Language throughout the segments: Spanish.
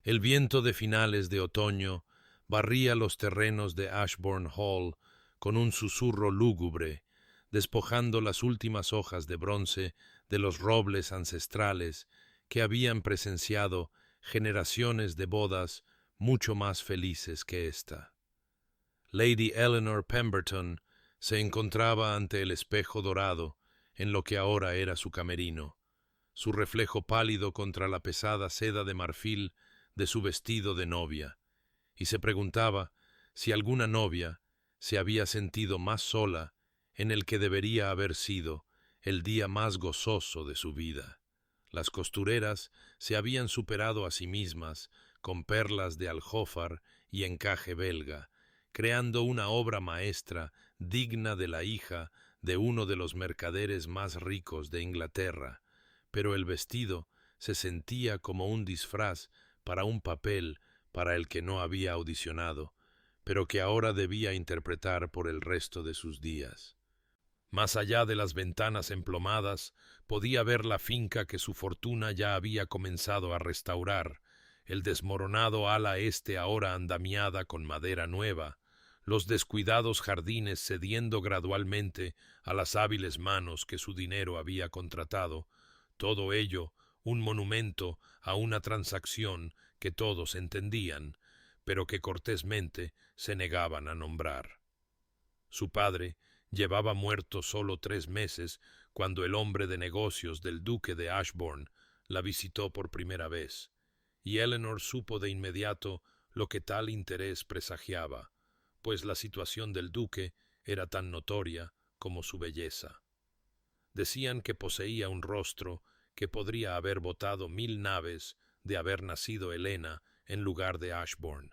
El viento de finales de otoño barría los terrenos de Ashbourne Hall con un susurro lúgubre, despojando las últimas hojas de bronce de los robles ancestrales que habían presenciado generaciones de bodas mucho más felices que esta. Lady Eleanor Pemberton se encontraba ante el espejo dorado en lo que ahora era su camerino, su reflejo pálido contra la pesada seda de marfil de su vestido de novia, y se preguntaba si alguna novia se había sentido más sola en el que debería haber sido el día más gozoso de su vida. Las costureras se habían superado a sí mismas con perlas de aljófar y encaje belga, creando una obra maestra digna de la hija de uno de los mercaderes más ricos de Inglaterra, pero el vestido se sentía como un disfraz para un papel para el que no había audicionado, pero que ahora debía interpretar por el resto de sus días. Más allá de las ventanas emplomadas, podía ver la finca que su fortuna ya había comenzado a restaurar, el desmoronado ala este ahora andamiada con madera nueva, los descuidados jardines cediendo gradualmente a las hábiles manos que su dinero había contratado, todo ello un monumento a una transacción que todos entendían, pero que cortésmente se negaban a nombrar. Su padre llevaba muerto solo 3 meses cuando el hombre de negocios del duque de Ashbourne la visitó por primera vez, y Eleanor supo de inmediato lo que tal interés presagiaba, pues la situación del duque era tan notoria como su belleza. Decían que poseía un rostro que podría haber botado 1000 naves de haber nacido Helena en lugar de Ashbourne,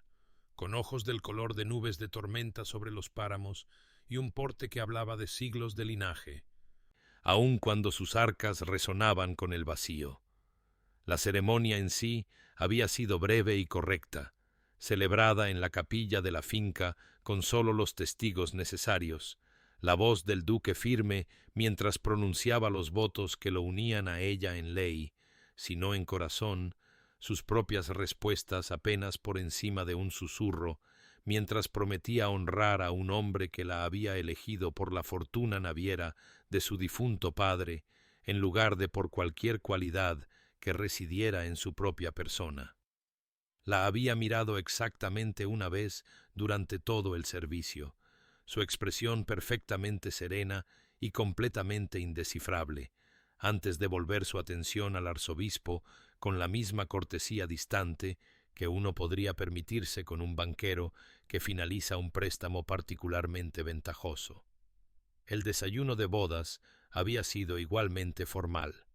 con ojos del color de nubes de tormenta sobre los páramos y un porte que hablaba de siglos de linaje, aun cuando sus arcas resonaban con el vacío. La ceremonia en sí había sido breve y correcta, celebrada en la capilla de la finca con sólo los testigos necesarios, la voz del duque firme mientras pronunciaba los votos que lo unían a ella en ley, si no en corazón, sus propias respuestas apenas por encima de un susurro, mientras prometía honrar a un hombre que la había elegido por la fortuna naviera de su difunto padre, en lugar de por cualquier cualidad que residiera en su propia persona. La había mirado exactamente una vez durante todo el servicio, su expresión perfectamente serena y completamente indescifrable, antes de volver su atención al arzobispo con la misma cortesía distante que uno podría permitirse con un banquero que finaliza un préstamo particularmente ventajoso. El desayuno de bodas había sido igualmente formal,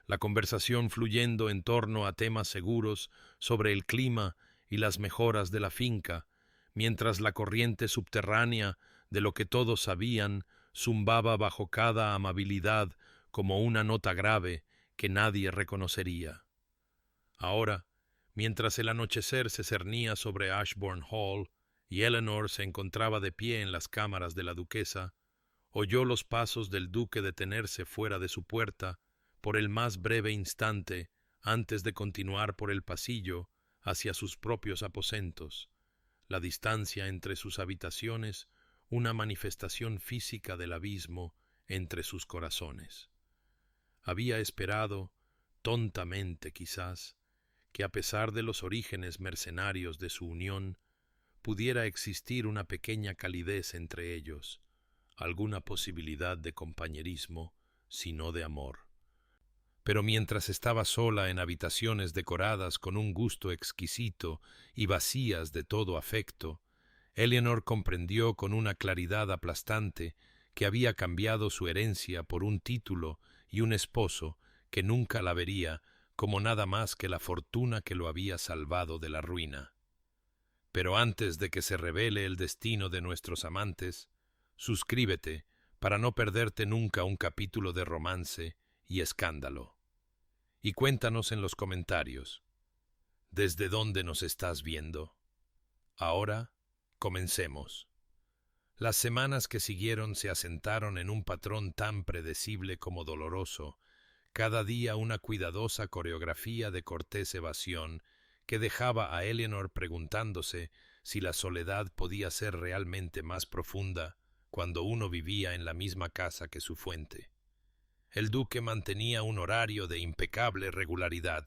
la conversación fluyendo en torno a temas seguros sobre el clima y las mejoras de la finca, mientras la corriente subterránea de lo que todos sabían zumbaba bajo cada amabilidad como una nota grave que nadie reconocería. Ahora, mientras el anochecer se cernía sobre Ashbourne Hall y Eleanor se encontraba de pie en las cámaras de la duquesa, oyó los pasos del duque detenerse fuera de su puerta por el más breve instante antes de continuar por el pasillo hacia sus propios aposentos, la distancia entre sus habitaciones una manifestación física del abismo entre sus corazones. Había esperado, tontamente quizás, que a pesar de los orígenes mercenarios de su unión, pudiera existir una pequeña calidez entre ellos, alguna posibilidad de compañerismo, si no de amor. Pero mientras estaba sola en habitaciones decoradas con un gusto exquisito y vacías de todo afecto, Eleanor comprendió con una claridad aplastante que había cambiado su herencia por un título y un esposo que nunca la vería como nada más que la fortuna que lo había salvado de la ruina. Pero antes de que se revele el destino de nuestros amantes, suscríbete para no perderte nunca un capítulo de romance y escándalo. Y cuéntanos en los comentarios, ¿desde dónde nos estás viendo? Ahora, comencemos. Las semanas que siguieron se asentaron en un patrón tan predecible como doloroso, cada día una cuidadosa coreografía de cortés evasión que dejaba a Eleanor preguntándose si la soledad podía ser realmente más profunda cuando uno vivía en la misma casa que su fuente. El duque mantenía un horario de impecable regularidad,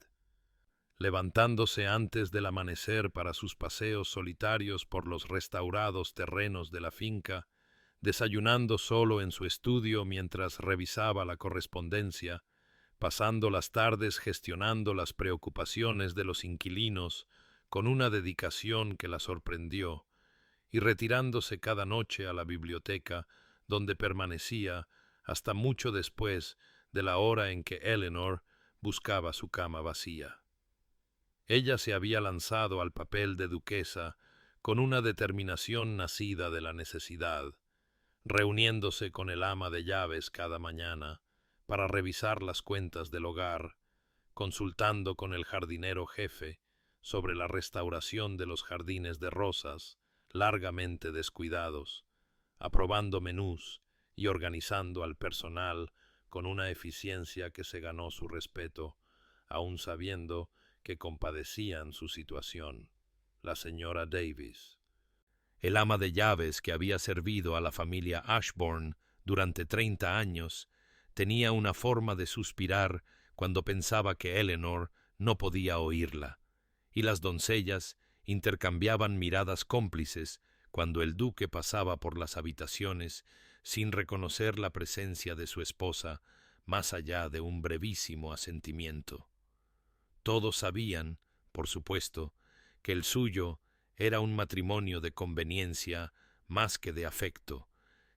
levantándose antes del amanecer para sus paseos solitarios por los restaurados terrenos de la finca, desayunando solo en su estudio mientras revisaba la correspondencia, pasando las tardes gestionando las preocupaciones de los inquilinos con una dedicación que la sorprendió, y retirándose cada noche a la biblioteca, donde permanecía hasta mucho después de la hora en que Eleanor buscaba su cama vacía. Ella se había lanzado al papel de duquesa con una determinación nacida de la necesidad, reuniéndose con el ama de llaves cada mañana para revisar las cuentas del hogar, consultando con el jardinero jefe sobre la restauración de los jardines de rosas largamente descuidados, aprobando menús y organizando al personal con una eficiencia que se ganó su respeto, aun sabiendo que compadecían su situación. La señora Davis, el ama de llaves que había servido a la familia Ashbourne durante 30 años, tenía una forma de suspirar cuando pensaba que Eleanor no podía oírla, y las doncellas intercambiaban miradas cómplices cuando el duque pasaba por las habitaciones sin reconocer la presencia de su esposa más allá de un brevísimo asentimiento. Todos sabían, por supuesto, que el suyo era un matrimonio de conveniencia más que de afecto,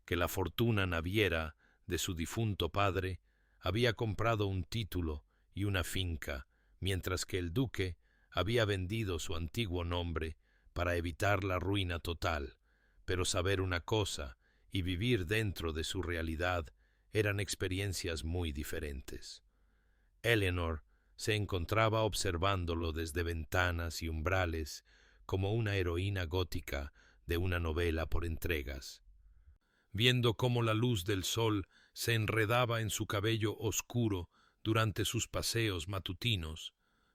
que la fortuna naviera de su difunto padre había comprado un título y una finca, mientras que el duque había vendido su antiguo nombre para evitar la ruina total, pero saber una cosa y vivir dentro de su realidad eran experiencias muy diferentes. Eleanor se encontraba observándolo desde ventanas y umbrales como una heroína gótica de una novela por entregas, viendo cómo la luz del sol se enredaba en su cabello oscuro durante sus paseos matutinos,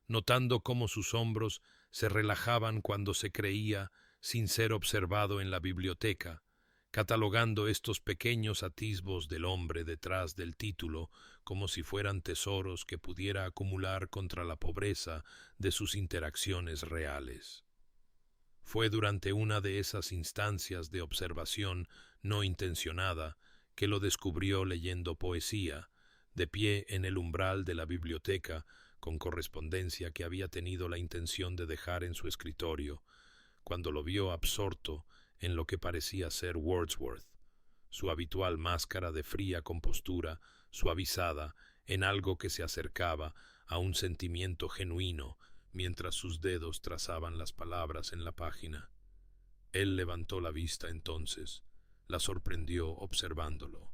notando cómo sus hombros se relajaban cuando se creía sin ser observado en la biblioteca, catalogando estos pequeños atisbos del hombre detrás del título como si fueran tesoros que pudiera acumular contra la pobreza de sus interacciones reales. Fue durante una de esas instancias de observación no intencionada que lo descubrió leyendo poesía, de pie en el umbral de la biblioteca, con correspondencia que había tenido la intención de dejar en su escritorio, cuando lo vio absorto en lo que parecía ser Wordsworth, su habitual máscara de fría compostura suavizada en algo que se acercaba a un sentimiento genuino mientras sus dedos trazaban las palabras en la página. Él levantó la vista entonces, la sorprendió observándolo.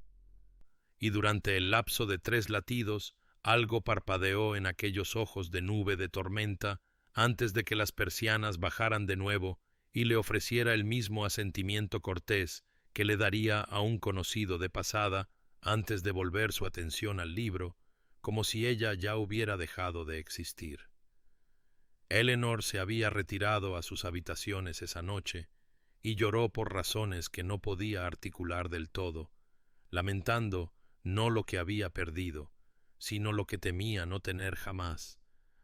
Y durante el lapso de 3 latidos, algo parpadeó en aquellos ojos de nube de tormenta antes de que las persianas bajaran de nuevo y le ofreciera el mismo asentimiento cortés que le daría a un conocido de pasada antes de volver su atención al libro, como si ella ya hubiera dejado de existir. Eleanor se había retirado a sus habitaciones esa noche y lloró por razones que no podía articular del todo, lamentando no lo que había perdido, sino lo que temía no tener jamás,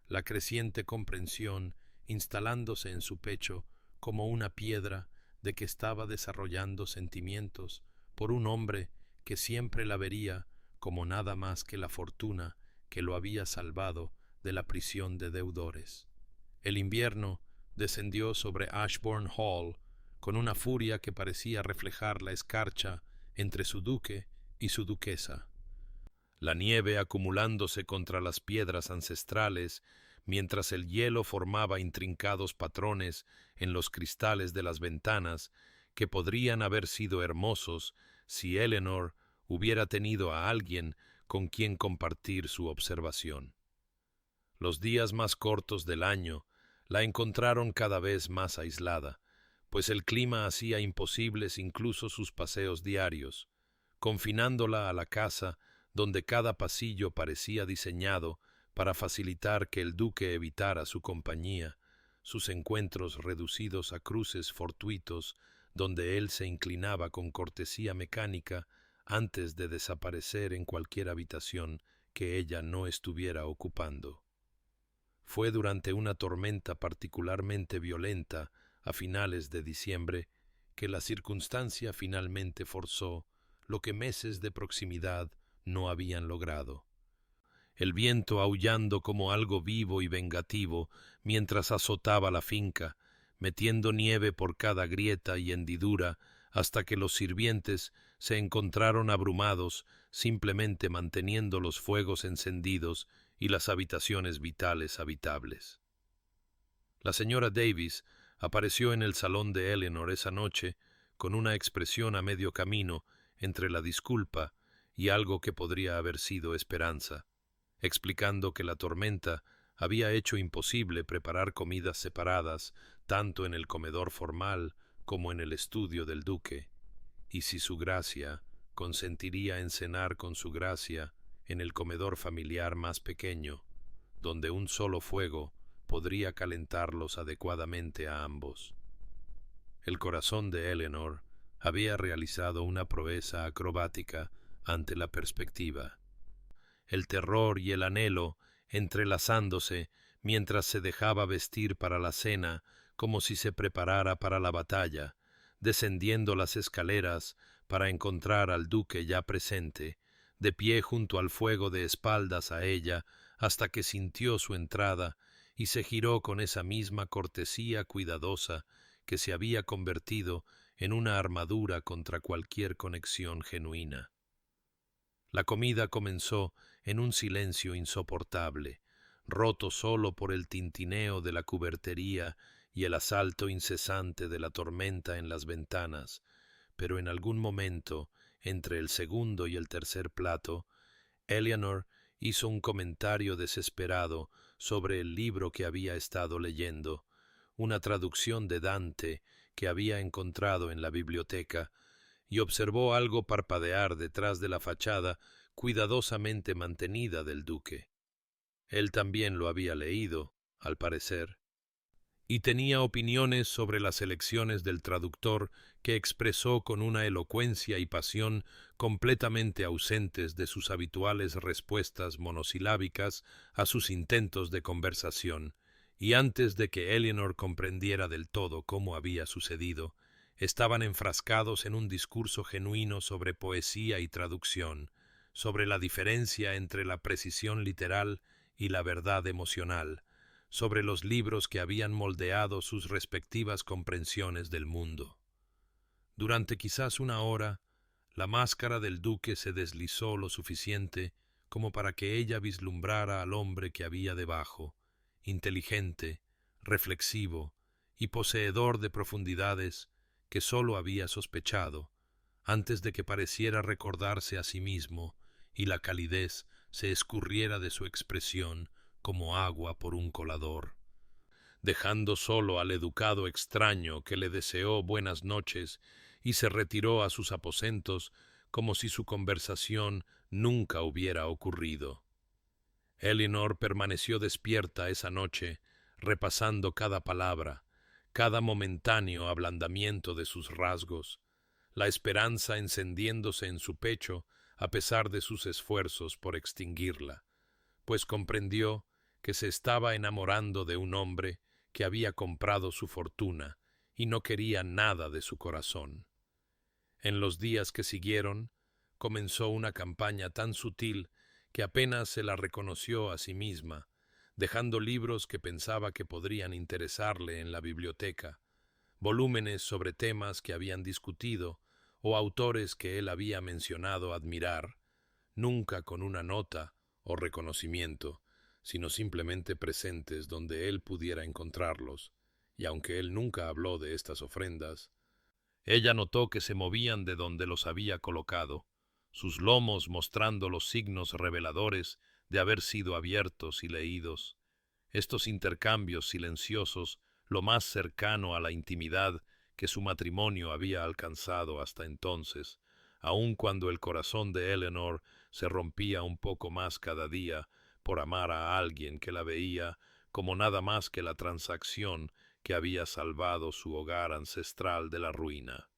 la creciente comprensión instalándose en su pecho como una piedra de que estaba desarrollando sentimientos por un hombre que siempre la vería como nada más que la fortuna que lo había salvado de la prisión de deudores. El invierno descendió sobre Ashbourne Hall con una furia que parecía reflejar la escarcha entre su duque y su duquesa. La nieve acumulándose contra las piedras ancestrales, mientras el hielo formaba intrincados patrones en los cristales de las ventanas que podrían haber sido hermosos si Eleanor hubiera tenido a alguien con quien compartir su observación. Los días más cortos del año la encontraron cada vez más aislada, pues el clima hacía imposibles incluso sus paseos diarios, confinándola a la casa donde cada pasillo parecía diseñado para facilitar que el duque evitara su compañía, sus encuentros reducidos a cruces fortuitos donde él se inclinaba con cortesía mecánica antes de desaparecer en cualquier habitación que ella no estuviera ocupando. Fue durante una tormenta particularmente violenta a finales de diciembre que la circunstancia finalmente forzó lo que meses de proximidad no habían logrado. El viento aullando como algo vivo y vengativo mientras azotaba la finca, metiendo nieve por cada grieta y hendidura hasta que los sirvientes se encontraron abrumados simplemente manteniendo los fuegos encendidos y las habitaciones vitales habitables. La señora Davis apareció en el salón de Eleanor esa noche con una expresión a medio camino entre la disculpa y algo que podría haber sido esperanza, explicando que la tormenta había hecho imposible preparar comidas separadas tanto en el comedor formal como en el estudio del duque, y si su gracia consentiría en cenar con su gracia en el comedor familiar más pequeño, donde un solo fuego podría calentarlos adecuadamente a ambos. El corazón de Eleanor había realizado una proeza acrobática ante la perspectiva. El terror y el anhelo entrelazándose mientras se dejaba vestir para la cena como si se preparara para la batalla, descendiendo las escaleras para encontrar al duque ya presente, de pie junto al fuego de espaldas a ella, hasta que sintió su entrada y se giró con esa misma cortesía cuidadosa que se había convertido en una armadura contra cualquier conexión genuina. La comida comenzó en un silencio insoportable, roto solo por el tintineo de la cubertería y el asalto incesante de la tormenta en las ventanas, pero en algún momento, entre el segundo y el tercer plato, Eleanor hizo un comentario desesperado sobre el libro que había estado leyendo, una traducción de Dante que había encontrado en la biblioteca, y observó algo parpadear detrás de la fachada cuidadosamente mantenida del duque. Él también lo había leído, al parecer, y tenía opiniones sobre las elecciones del traductor que expresó con una elocuencia y pasión completamente ausentes de sus habituales respuestas monosilábicas a sus intentos de conversación, y antes de que Eleanor comprendiera del todo cómo había sucedido, estaban enfrascados en un discurso genuino sobre poesía y traducción, sobre la diferencia entre la precisión literal y la verdad emocional, sobre los libros que habían moldeado sus respectivas comprensiones del mundo. Durante quizás una hora, la máscara del duque se deslizó lo suficiente como para que ella vislumbrara al hombre que había debajo, inteligente, reflexivo y poseedor de profundidades que sólo había sospechado, antes de que pareciera recordarse a sí mismo y la calidez se escurriera de su expresión como agua por un colador, dejando solo al educado extraño que le deseó buenas noches y se retiró a sus aposentos como si su conversación nunca hubiera ocurrido. Eleanor permaneció despierta esa noche, repasando cada palabra, cada momentáneo ablandamiento de sus rasgos, la esperanza encendiéndose en su pecho a pesar de sus esfuerzos por extinguirla, pues comprendió que se estaba enamorando de un hombre que había comprado su fortuna y no quería nada de su corazón. En los días que siguieron, comenzó una campaña tan sutil que apenas se la reconoció a sí misma, dejando libros que pensaba que podrían interesarle en la biblioteca, volúmenes sobre temas que habían discutido o autores que él había mencionado admirar, nunca con una nota o reconocimiento, sino simplemente presentes donde él pudiera encontrarlos, y aunque él nunca habló de estas ofrendas, ella notó que se movían de donde los había colocado, sus lomos mostrando los signos reveladores de haber sido abiertos y leídos. Estos intercambios silenciosos, lo más cercano a la intimidad que su matrimonio había alcanzado hasta entonces, aun cuando el corazón de Eleanor se rompía un poco más cada día por amar a alguien que la veía como nada más que la transacción que había salvado su hogar ancestral de la ruina.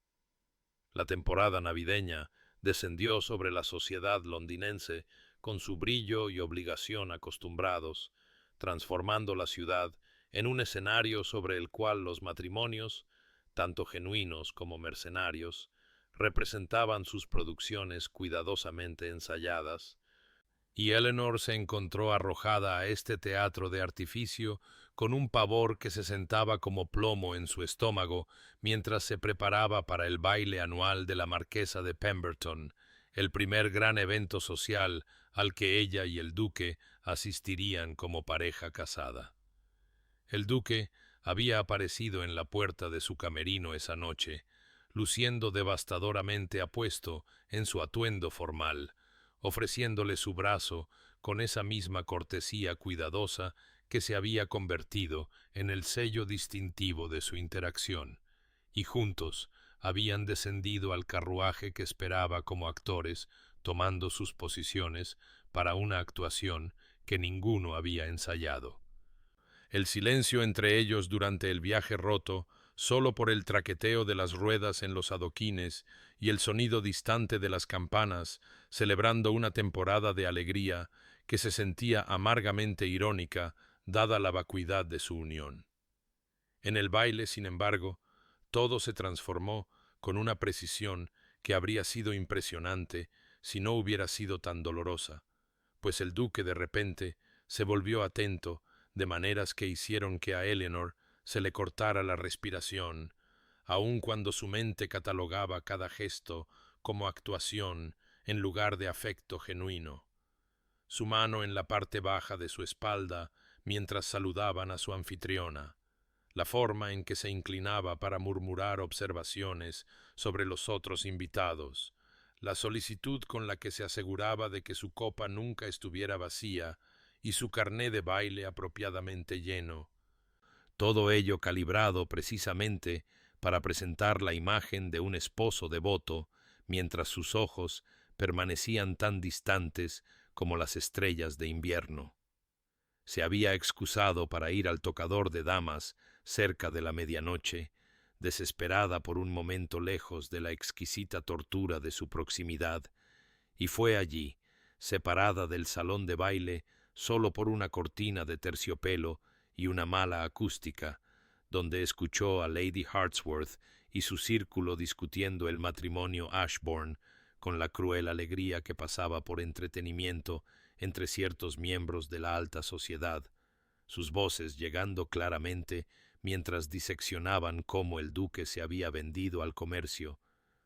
La temporada navideña descendió sobre la sociedad londinense con su brillo y obligación acostumbrados, transformando la ciudad en un escenario sobre el cual los matrimonios, tanto genuinos como mercenarios, representaban sus producciones cuidadosamente ensayadas, y Eleanor se encontró arrojada a este teatro de artificio con un pavor que se sentaba como plomo en su estómago mientras se preparaba para el baile anual de la marquesa de Pemberton, el primer gran evento social al que ella y el duque asistirían como pareja casada. El duque había aparecido en la puerta de su camerino esa noche, luciendo devastadoramente apuesto en su atuendo formal, ofreciéndole su brazo con esa misma cortesía cuidadosa que se había convertido en el sello distintivo de su interacción, y juntos habían descendido al carruaje que esperaba como actores, tomando sus posiciones para una actuación que ninguno había ensayado. El silencio entre ellos durante el viaje roto, solo por el traqueteo de las ruedas en los adoquines y el sonido distante de las campanas, celebrando una temporada de alegría que se sentía amargamente irónica, dada la vacuidad de su unión. En el baile, sin embargo, todo se transformó con una precisión que habría sido impresionante si no hubiera sido tan dolorosa, pues el duque de repente se volvió atento de maneras que hicieron que a Eleanor se le cortara la respiración, aun cuando su mente catalogaba cada gesto como actuación en lugar de afecto genuino. Su mano en la parte baja de su espalda mientras saludaban a su anfitriona, la forma en que se inclinaba para murmurar observaciones sobre los otros invitados, la solicitud con la que se aseguraba de que su copa nunca estuviera vacía y su carné de baile apropiadamente lleno. Todo ello calibrado precisamente para presentar la imagen de un esposo devoto, mientras sus ojos permanecían tan distantes como las estrellas de invierno. Se había excusado para ir al tocador de damas cerca de la medianoche, desesperada por un momento lejos de la exquisita tortura de su proximidad, y fue allí, separada del salón de baile solo por una cortina de terciopelo y una mala acústica, donde escuchó a Lady Hartsworth y su círculo discutiendo el matrimonio Ashbourne con la cruel alegría que pasaba por entretenimiento entre ciertos miembros de la alta sociedad, sus voces llegando claramente mientras diseccionaban cómo el duque se había vendido al comercio,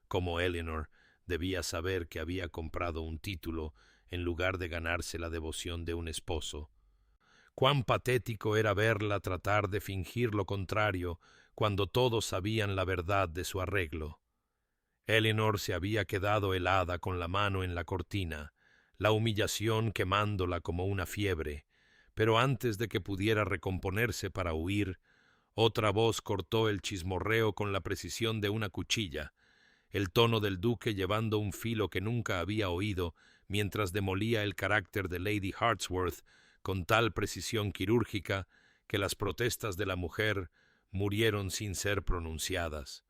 cómo Eleanor debía saber que había comprado un título en lugar de ganarse la devoción de un esposo. Cuán patético era verla tratar de fingir lo contrario cuando todos sabían la verdad de su arreglo. Eleanor se había quedado helada con la mano en la cortina, la humillación quemándola como una fiebre, pero antes de que pudiera recomponerse para huir, otra voz cortó el chismorreo con la precisión de una cuchilla, el tono del duque llevando un filo que nunca había oído mientras demolía el carácter de Lady Hartsworth con tal precisión quirúrgica que las protestas de la mujer murieron sin ser pronunciadas.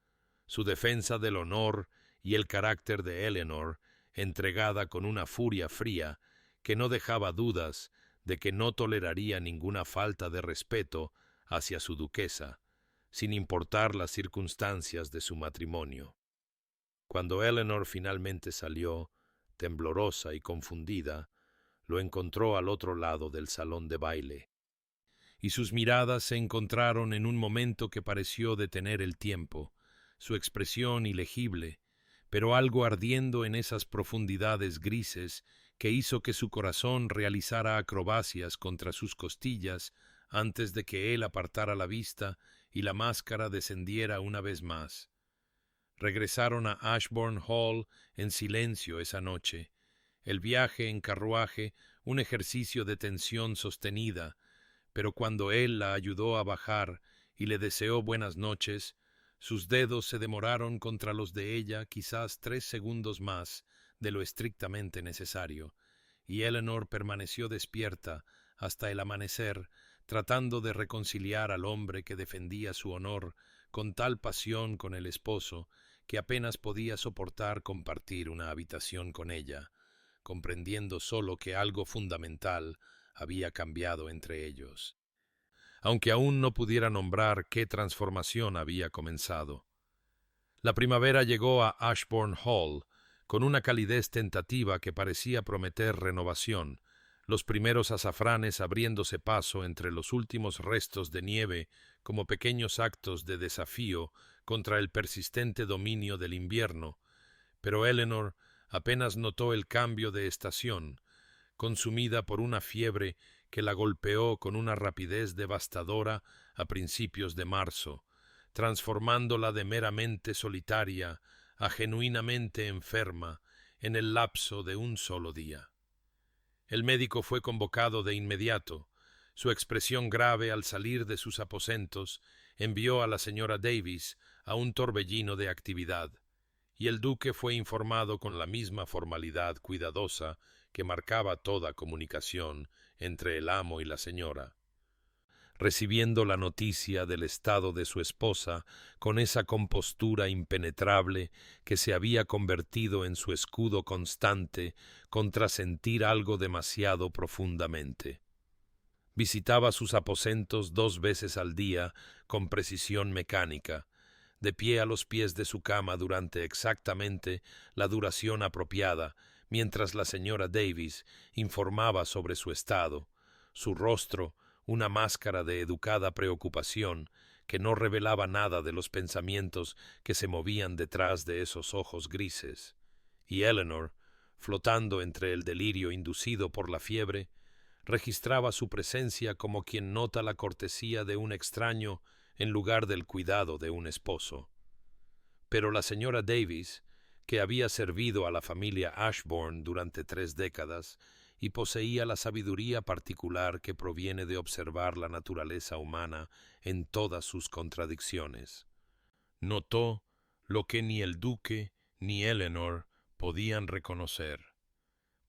Su defensa del honor y el carácter de Eleanor, entregada con una furia fría que no dejaba dudas de que no toleraría ninguna falta de respeto hacia su duquesa, sin importar las circunstancias de su matrimonio. Cuando Eleanor finalmente salió, temblorosa y confundida, lo encontró al otro lado del salón de baile, y sus miradas se encontraron en un momento que pareció detener el tiempo, su expresión ilegible, pero algo ardiendo en esas profundidades grises que hizo que su corazón realizara acrobacias contra sus costillas antes de que él apartara la vista y la máscara descendiera una vez más. Regresaron a Ashbourne Hall en silencio esa noche, el viaje en carruaje un ejercicio de tensión sostenida, pero cuando él la ayudó a bajar y le deseó buenas noches, sus dedos se demoraron contra los de ella quizás 3 segundos más de lo estrictamente necesario, y Eleanor permaneció despierta hasta el amanecer, tratando de reconciliar al hombre que defendía su honor con tal pasión con el esposo que apenas podía soportar compartir una habitación con ella, comprendiendo solo que algo fundamental había cambiado entre ellos, aunque aún no pudiera nombrar qué transformación había comenzado. La primavera llegó a Ashbourne Hall con una calidez tentativa que parecía prometer renovación, los primeros azafranes abriéndose paso entre los últimos restos de nieve como pequeños actos de desafío contra el persistente dominio del invierno, pero Eleanor apenas notó el cambio de estación, consumida por una fiebre que la golpeó con una rapidez devastadora a principios de marzo, transformándola de meramente solitaria a genuinamente enferma en el lapso de un solo día. El médico fue convocado de inmediato. Su expresión grave al salir de sus aposentos envió a la señora Davis a un torbellino de actividad, y el duque fue informado con la misma formalidad cuidadosa que marcaba toda comunicación entre el amo y la señora. Recibiendo la noticia del estado de su esposa con esa compostura impenetrable que se había convertido en su escudo constante contra sentir algo demasiado profundamente. Visitaba sus aposentos 2 veces al día con precisión mecánica, de pie a los pies de su cama durante exactamente la duración apropiada, mientras la señora Davis informaba sobre su estado, su rostro una máscara de educada preocupación que no revelaba nada de los pensamientos que se movían detrás de esos ojos grises, y Eleanor, flotando entre el delirio inducido por la fiebre, registraba su presencia como quien nota la cortesía de un extraño en lugar del cuidado de un esposo. Pero la señora Davis, que había servido a la familia Ashbourne durante 3 décadas, y poseía la sabiduría particular que proviene de observar la naturaleza humana en todas sus contradicciones. Notó lo que ni el duque ni Eleanor podían reconocer,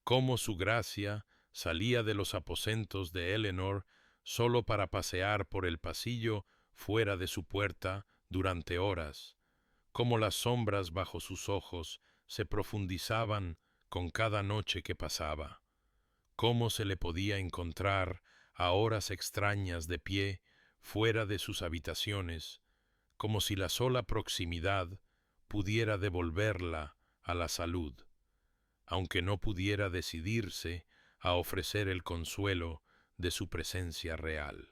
cómo su gracia salía de los aposentos de Eleanor solo para pasear por el pasillo fuera de su puerta durante horas, cómo las sombras bajo sus ojos se profundizaban con cada noche que pasaba, cómo se le podía encontrar a horas extrañas de pie fuera de sus habitaciones, como si la sola proximidad pudiera devolverla a la salud, aunque no pudiera decidirse a ofrecer el consuelo de su presencia real.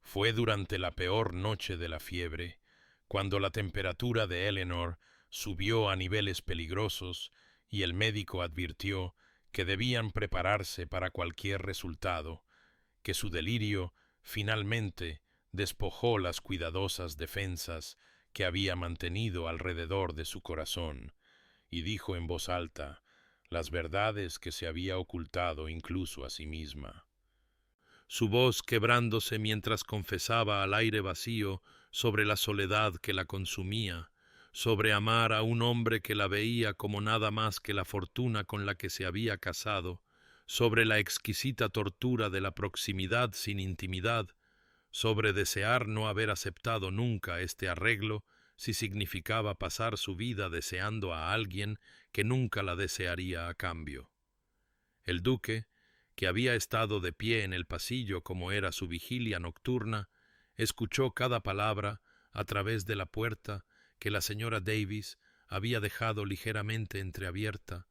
Fue durante la peor noche de la fiebre, cuando la temperatura de Eleanor subió a niveles peligrosos y el médico advirtió que debían prepararse para cualquier resultado, que su delirio finalmente despojó las cuidadosas defensas que había mantenido alrededor de su corazón, y dijo en voz alta las verdades que se había ocultado incluso a sí misma. Su voz quebrándose mientras confesaba al aire vacío sobre la soledad que la consumía, sobre amar a un hombre que la veía como nada más que la fortuna con la que se había casado, sobre la exquisita tortura de la proximidad sin intimidad, sobre desear no haber aceptado nunca este arreglo si significaba pasar su vida deseando a alguien que nunca la desearía a cambio. El duque, que había estado de pie en el pasillo como era su vigilia nocturna, escuchó cada palabra a través de la puerta que la señora Davis había dejado ligeramente entreabierta,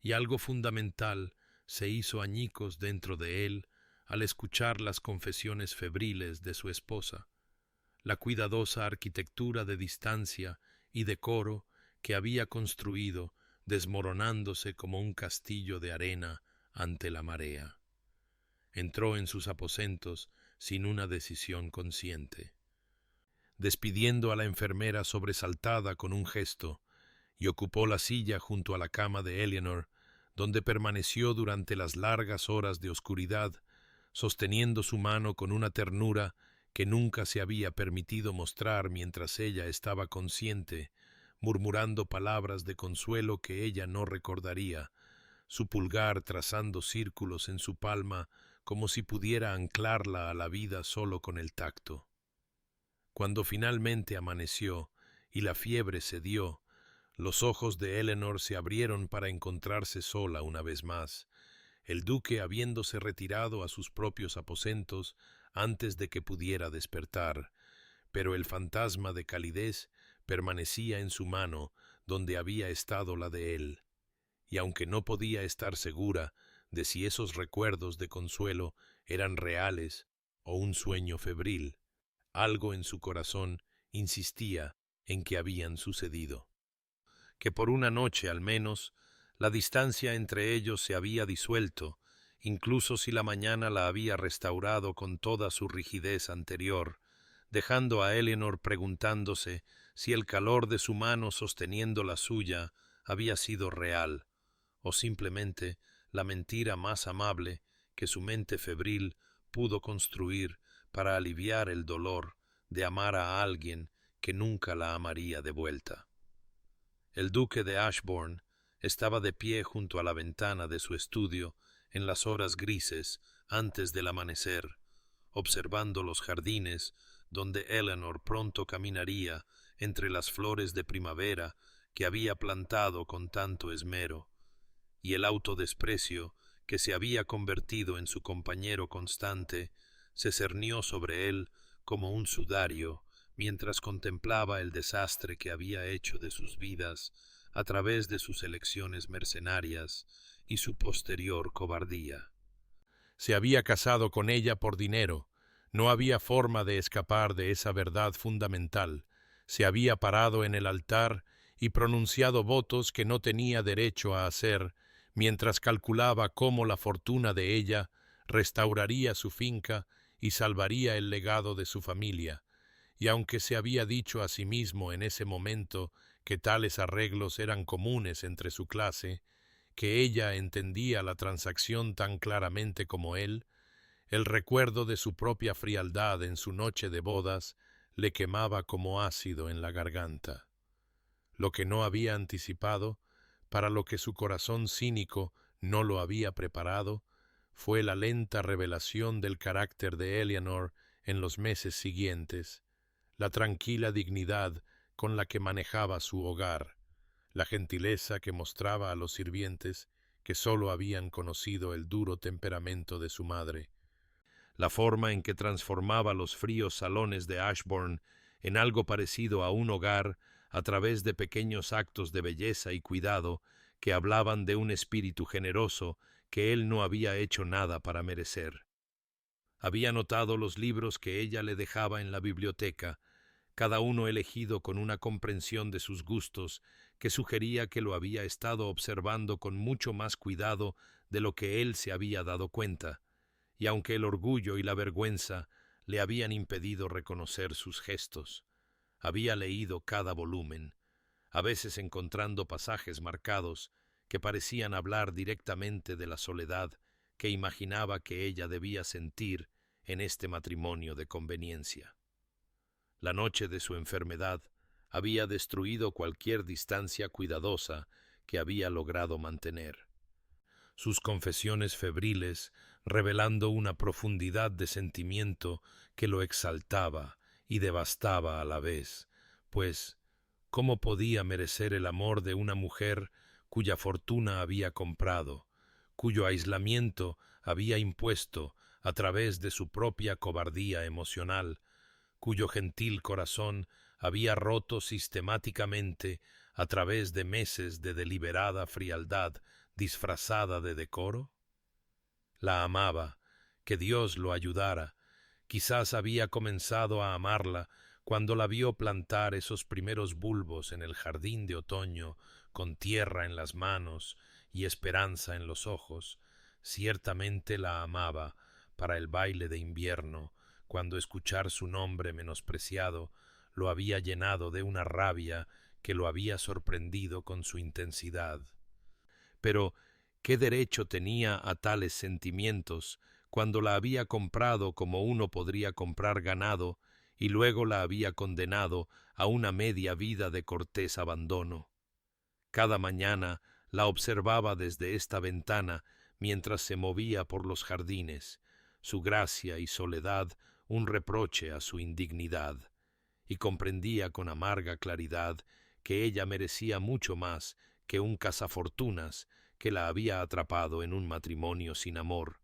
y algo fundamental se hizo añicos dentro de él al escuchar las confesiones febriles de su esposa, la cuidadosa arquitectura de distancia y decoro que había construido desmoronándose como un castillo de arena ante la marea. Entró en sus aposentos sin una decisión consciente, despidiendo a la enfermera sobresaltada con un gesto, y ocupó la silla junto a la cama de Eleanor, donde permaneció durante las largas horas de oscuridad, sosteniendo su mano con una ternura que nunca se había permitido mostrar mientras ella estaba consciente, murmurando palabras de consuelo que ella no recordaría, su pulgar trazando círculos en su palma como si pudiera anclarla a la vida solo con el tacto. Cuando finalmente amaneció y la fiebre cedió, los ojos de Eleanor se abrieron para encontrarse sola una vez más, el duque habiéndose retirado a sus propios aposentos antes de que pudiera despertar, pero el fantasma de calidez permanecía en su mano donde había estado la de él, y aunque no podía estar segura de si esos recuerdos de consuelo eran reales o un sueño febril, algo en su corazón insistía en que habían sucedido, que por una noche al menos la distancia entre ellos se había disuelto, incluso si la mañana la había restaurado con toda su rigidez anterior, dejando a Eleanor preguntándose si el calor de su mano sosteniendo la suya había sido real, o simplemente la mentira más amable que su mente febril pudo construir para aliviar el dolor de amar a alguien que nunca la amaría de vuelta. El duque de Ashbourne estaba de pie junto a la ventana de su estudio en las horas grises antes del amanecer, observando los jardines donde Eleanor pronto caminaría entre las flores de primavera que había plantado con tanto esmero, y el autodesprecio que se había convertido en su compañero constante se cernió sobre él como un sudario mientras contemplaba el desastre que había hecho de sus vidas a través de sus elecciones mercenarias y su posterior cobardía. Se había casado con ella por dinero, no había forma de escapar de esa verdad fundamental, se había parado en el altar y pronunciado votos que no tenía derecho a hacer, mientras calculaba cómo la fortuna de ella restauraría su finca y salvaría el legado de su familia, y aunque se había dicho a sí mismo en ese momento que tales arreglos eran comunes entre su clase, que ella entendía la transacción tan claramente como él, el recuerdo de su propia frialdad en su noche de bodas le quemaba como ácido en la garganta. Lo que no había anticipado, para lo que su corazón cínico no lo había preparado, fue la lenta revelación del carácter de Eleanor en los meses siguientes, la tranquila dignidad con la que manejaba su hogar, la gentileza que mostraba a los sirvientes que sólo habían conocido el duro temperamento de su madre, la forma en que transformaba los fríos salones de Ashbourne en algo parecido a un hogar a través de pequeños actos de belleza y cuidado que hablaban de un espíritu generoso que él no había hecho nada para merecer. Había notado los libros que ella le dejaba en la biblioteca, cada uno elegido con una comprensión de sus gustos que sugería que lo había estado observando con mucho más cuidado de lo que él se había dado cuenta, y aunque el orgullo y la vergüenza le habían impedido reconocer sus gestos, había leído cada volumen, a veces encontrando pasajes marcados que parecían hablar directamente de la soledad que imaginaba que ella debía sentir en este matrimonio de conveniencia. La noche de su enfermedad había destruido cualquier distancia cuidadosa que había logrado mantener. Sus confesiones febriles, revelando una profundidad de sentimiento que lo exaltaba y devastaba a la vez, pues, ¿cómo podía merecer el amor de una mujer cuya fortuna había comprado, cuyo aislamiento había impuesto a través de su propia cobardía emocional, cuyo gentil corazón había roto sistemáticamente a través de meses de deliberada frialdad disfrazada de decoro? La amaba, que Dios lo ayudara. Quizás había comenzado a amarla cuando la vio plantar esos primeros bulbos en el jardín de otoño, con tierra en las manos y esperanza en los ojos. Ciertamente la amaba para el baile de invierno, cuando escuchar su nombre menospreciado lo había llenado de una rabia que lo había sorprendido con su intensidad. Pero, ¿qué derecho tenía a tales sentimientos cuando la había comprado como uno podría comprar ganado y luego la había condenado a una media vida de cortés abandono? Cada mañana la observaba desde esta ventana mientras se movía por los jardines, su gracia y soledad un reproche a su indignidad, y comprendía con amarga claridad que ella merecía mucho más que un cazafortunas que la había atrapado en un matrimonio sin amor.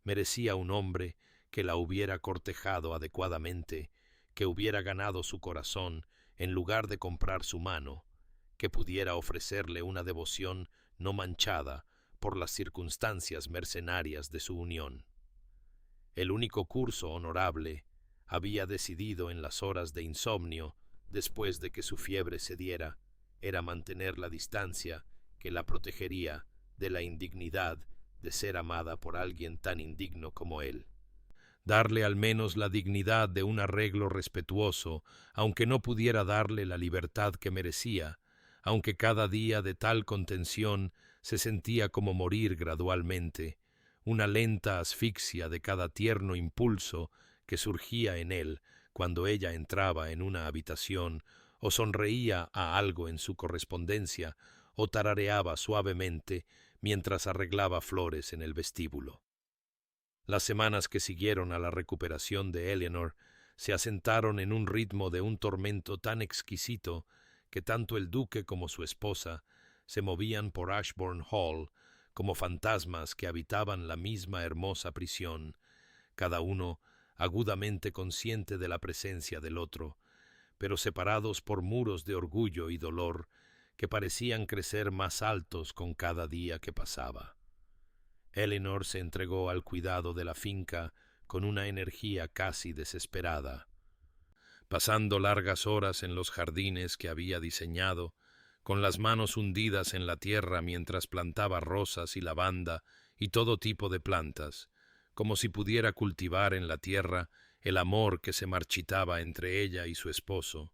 Merecía un hombre que la hubiera cortejado adecuadamente, que hubiera ganado su corazón en lugar de comprar su mano, que pudiera ofrecerle una devoción no manchada por las circunstancias mercenarias de su unión. El único curso honorable había decidido en las horas de insomnio, después de que su fiebre cediera, era mantener la distancia que la protegería de la indignidad de ser amada por alguien tan indigno como él. Darle al menos la dignidad de un arreglo respetuoso, aunque no pudiera darle la libertad que merecía, aunque cada día de tal contención se sentía como morir gradualmente, una lenta asfixia de cada tierno impulso que surgía en él cuando ella entraba en una habitación o sonreía a algo en su correspondencia o tarareaba suavemente mientras arreglaba flores en el vestíbulo. Las semanas que siguieron a la recuperación de Eleanor se asentaron en un ritmo de un tormento tan exquisito que tanto el duque como su esposa se movían por Ashbourne Hall como fantasmas que habitaban la misma hermosa prisión, cada uno agudamente consciente de la presencia del otro, pero separados por muros de orgullo y dolor que parecían crecer más altos con cada día que pasaba. Eleanor se entregó al cuidado de la finca con una energía casi desesperada, pasando largas horas en los jardines que había diseñado, con las manos hundidas en la tierra mientras plantaba rosas y lavanda y todo tipo de plantas, como si pudiera cultivar en la tierra el amor que se marchitaba entre ella y su esposo,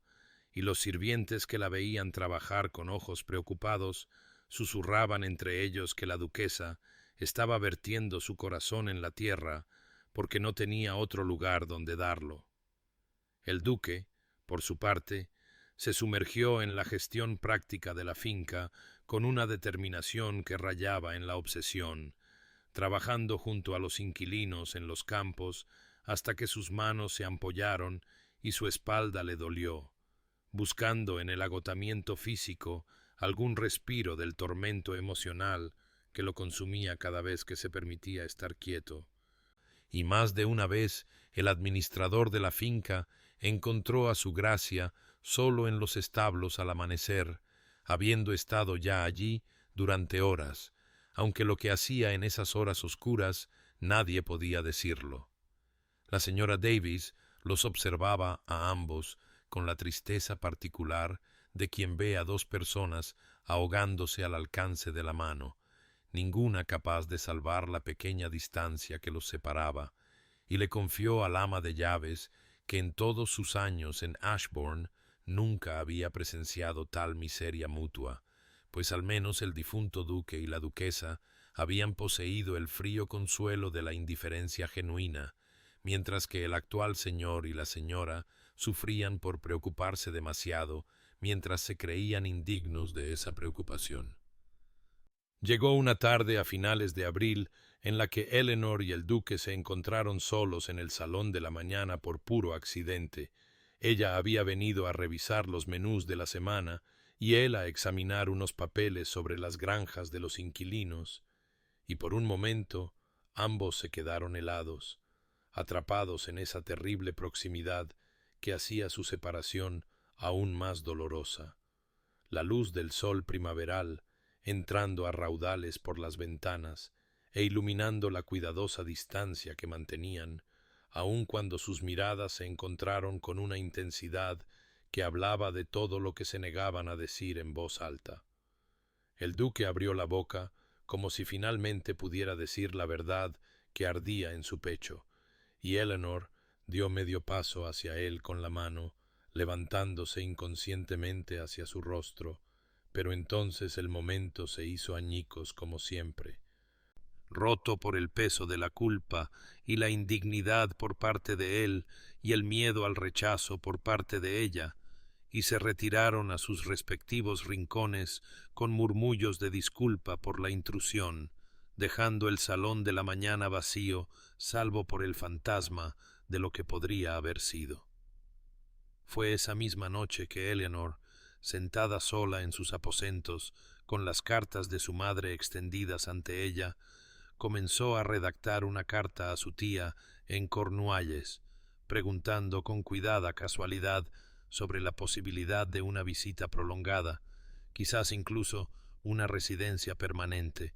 y los sirvientes que la veían trabajar con ojos preocupados susurraban entre ellos que la duquesa estaba vertiendo su corazón en la tierra porque no tenía otro lugar donde darlo. El duque, por su parte, se sumergió en la gestión práctica de la finca con una determinación que rayaba en la obsesión, trabajando junto a los inquilinos en los campos hasta que sus manos se ampollaron y su espalda le dolió, buscando en el agotamiento físico algún respiro del tormento emocional que lo consumía cada vez que se permitía estar quieto. Y más de una vez el administrador de la finca encontró a su gracia solo en los establos al amanecer, habiendo estado ya allí durante horas, aunque lo que hacía en esas horas oscuras nadie podía decirlo. La señora Davis los observaba a ambos con la tristeza particular de quien ve a dos personas ahogándose al alcance de la mano, ninguna capaz de salvar la pequeña distancia que los separaba, y le confió al ama de llaves que en todos sus años en Ashbourne nunca había presenciado tal miseria mutua, pues al menos el difunto duque y la duquesa habían poseído el frío consuelo de la indiferencia genuina, mientras que el actual señor y la señora sufrían por preocuparse demasiado mientras se creían indignos de esa preocupación. Llegó una tarde a finales de abril en la que Eleanor y el duque se encontraron solos en el salón de la mañana por puro accidente. Ella había venido a revisar los menús de la semana y él a examinar unos papeles sobre las granjas de los inquilinos, y por un momento ambos se quedaron helados, atrapados en esa terrible proximidad que hacía su separación aún más dolorosa. La luz del sol primaveral, entrando a raudales por las ventanas e iluminando la cuidadosa distancia que mantenían, aun cuando sus miradas se encontraron con una intensidad que hablaba de todo lo que se negaban a decir en voz alta. El duque abrió la boca como si finalmente pudiera decir la verdad que ardía en su pecho, y Eleanor dio medio paso hacia él con la mano, levantándose inconscientemente hacia su rostro, pero entonces el momento se hizo añicos como siempre. Roto por el peso de la culpa y la indignidad por parte de él y el miedo al rechazo por parte de ella, y se retiraron a sus respectivos rincones con murmullos de disculpa por la intrusión, dejando el salón de la mañana vacío, salvo por el fantasma de lo que podría haber sido. Fue esa misma noche que Eleanor, sentada sola en sus aposentos, con las cartas de su madre extendidas ante ella, comenzó a redactar una carta a su tía en Cornualles, preguntando con cuidada casualidad sobre la posibilidad de una visita prolongada, quizás incluso una residencia permanente,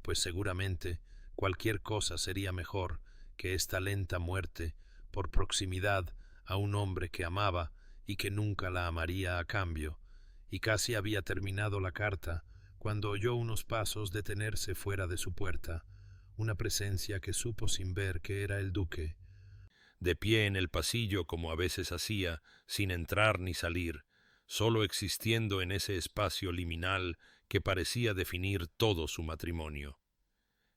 pues seguramente cualquier cosa sería mejor que esta lenta muerte por proximidad a un hombre que amaba y que nunca la amaría a cambio, y casi había terminado la carta cuando oyó unos pasos detenerse fuera de su puerta, una presencia que supo sin ver que era el duque, de pie en el pasillo como a veces hacía, sin entrar ni salir, solo existiendo en ese espacio liminal que parecía definir todo su matrimonio.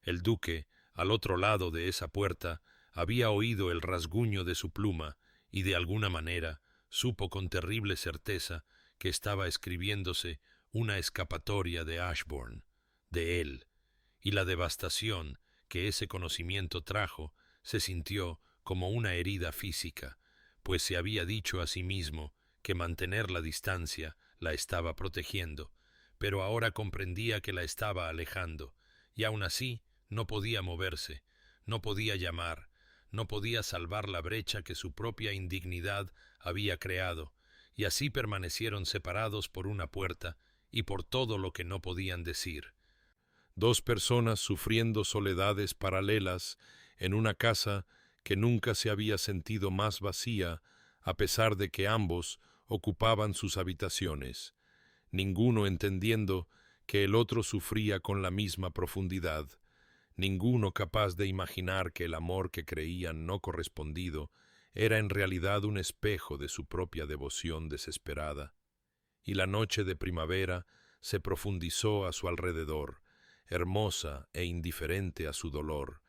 El duque, al otro lado de esa puerta, había oído el rasguño de su pluma y de alguna manera supo con terrible certeza que estaba escribiéndose una escapatoria de Ashbourne, de él, y la devastación que ese conocimiento trajo se sintió como una herida física, pues se había dicho a sí mismo que mantener la distancia la estaba protegiendo, pero ahora comprendía que la estaba alejando, y aun así no podía moverse, no podía llamar, no podía salvar la brecha que su propia indignidad había creado, y así permanecieron separados por una puerta y por todo lo que no podían decir. Dos personas sufriendo soledades paralelas en una casa que nunca se había sentido más vacía, a pesar de que ambos ocupaban sus habitaciones, ninguno entendiendo que el otro sufría con la misma profundidad, ninguno capaz de imaginar que el amor que creían no correspondido era en realidad un espejo de su propia devoción desesperada. Y la noche de primavera se profundizó a su alrededor, hermosa e indiferente a su dolor,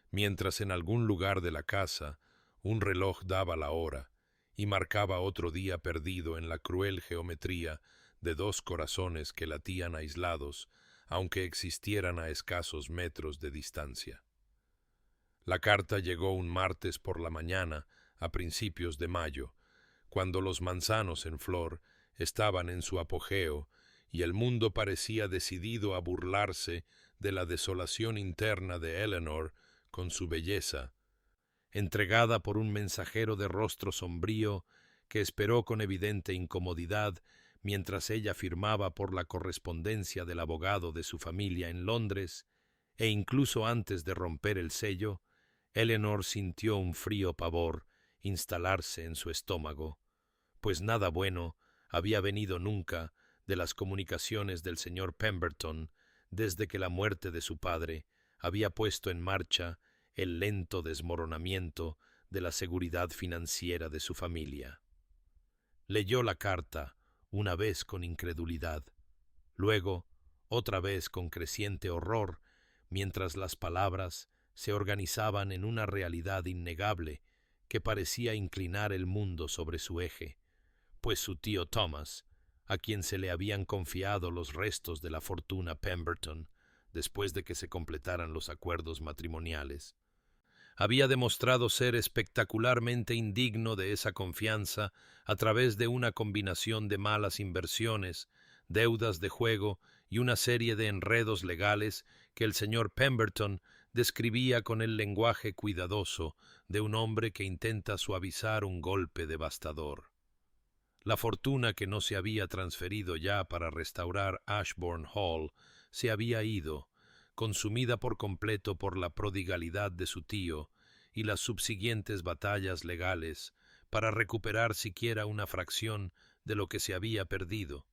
mientras en algún lugar de la casa un reloj daba la hora y marcaba otro día perdido en la cruel geometría de dos corazones que latían aislados, aunque existieran a escasos metros de distancia. La carta llegó un martes por la mañana, a principios de mayo, cuando los manzanos en flor estaban en su apogeo y el mundo parecía decidido a burlarse de la desolación interna de Eleanor con su belleza, entregada por un mensajero de rostro sombrío que esperó con evidente incomodidad mientras ella firmaba por la correspondencia del abogado de su familia en Londres, e incluso antes de romper el sello, Eleanor sintió un frío pavor instalarse en su estómago, pues nada bueno había venido nunca de las comunicaciones del señor Pemberton desde que la muerte de su padre había puesto en marcha el lento desmoronamiento de la seguridad financiera de su familia. Leyó la carta una vez con incredulidad, luego otra vez con creciente horror, mientras las palabras se organizaban en una realidad innegable que parecía inclinar el mundo sobre su eje, pues su tío Thomas, a quien se le habían confiado los restos de la fortuna Pemberton después de que se completaran los acuerdos matrimoniales, había demostrado ser espectacularmente indigno de esa confianza a través de una combinación de malas inversiones, deudas de juego y una serie de enredos legales que el señor Pemberton describía con el lenguaje cuidadoso de un hombre que intenta suavizar un golpe devastador. La fortuna que no se había transferido ya para restaurar Ashbourne Hall se había ido, consumida por completo por la prodigalidad de su tío y las subsiguientes batallas legales para recuperar siquiera una fracción de lo que se había perdido.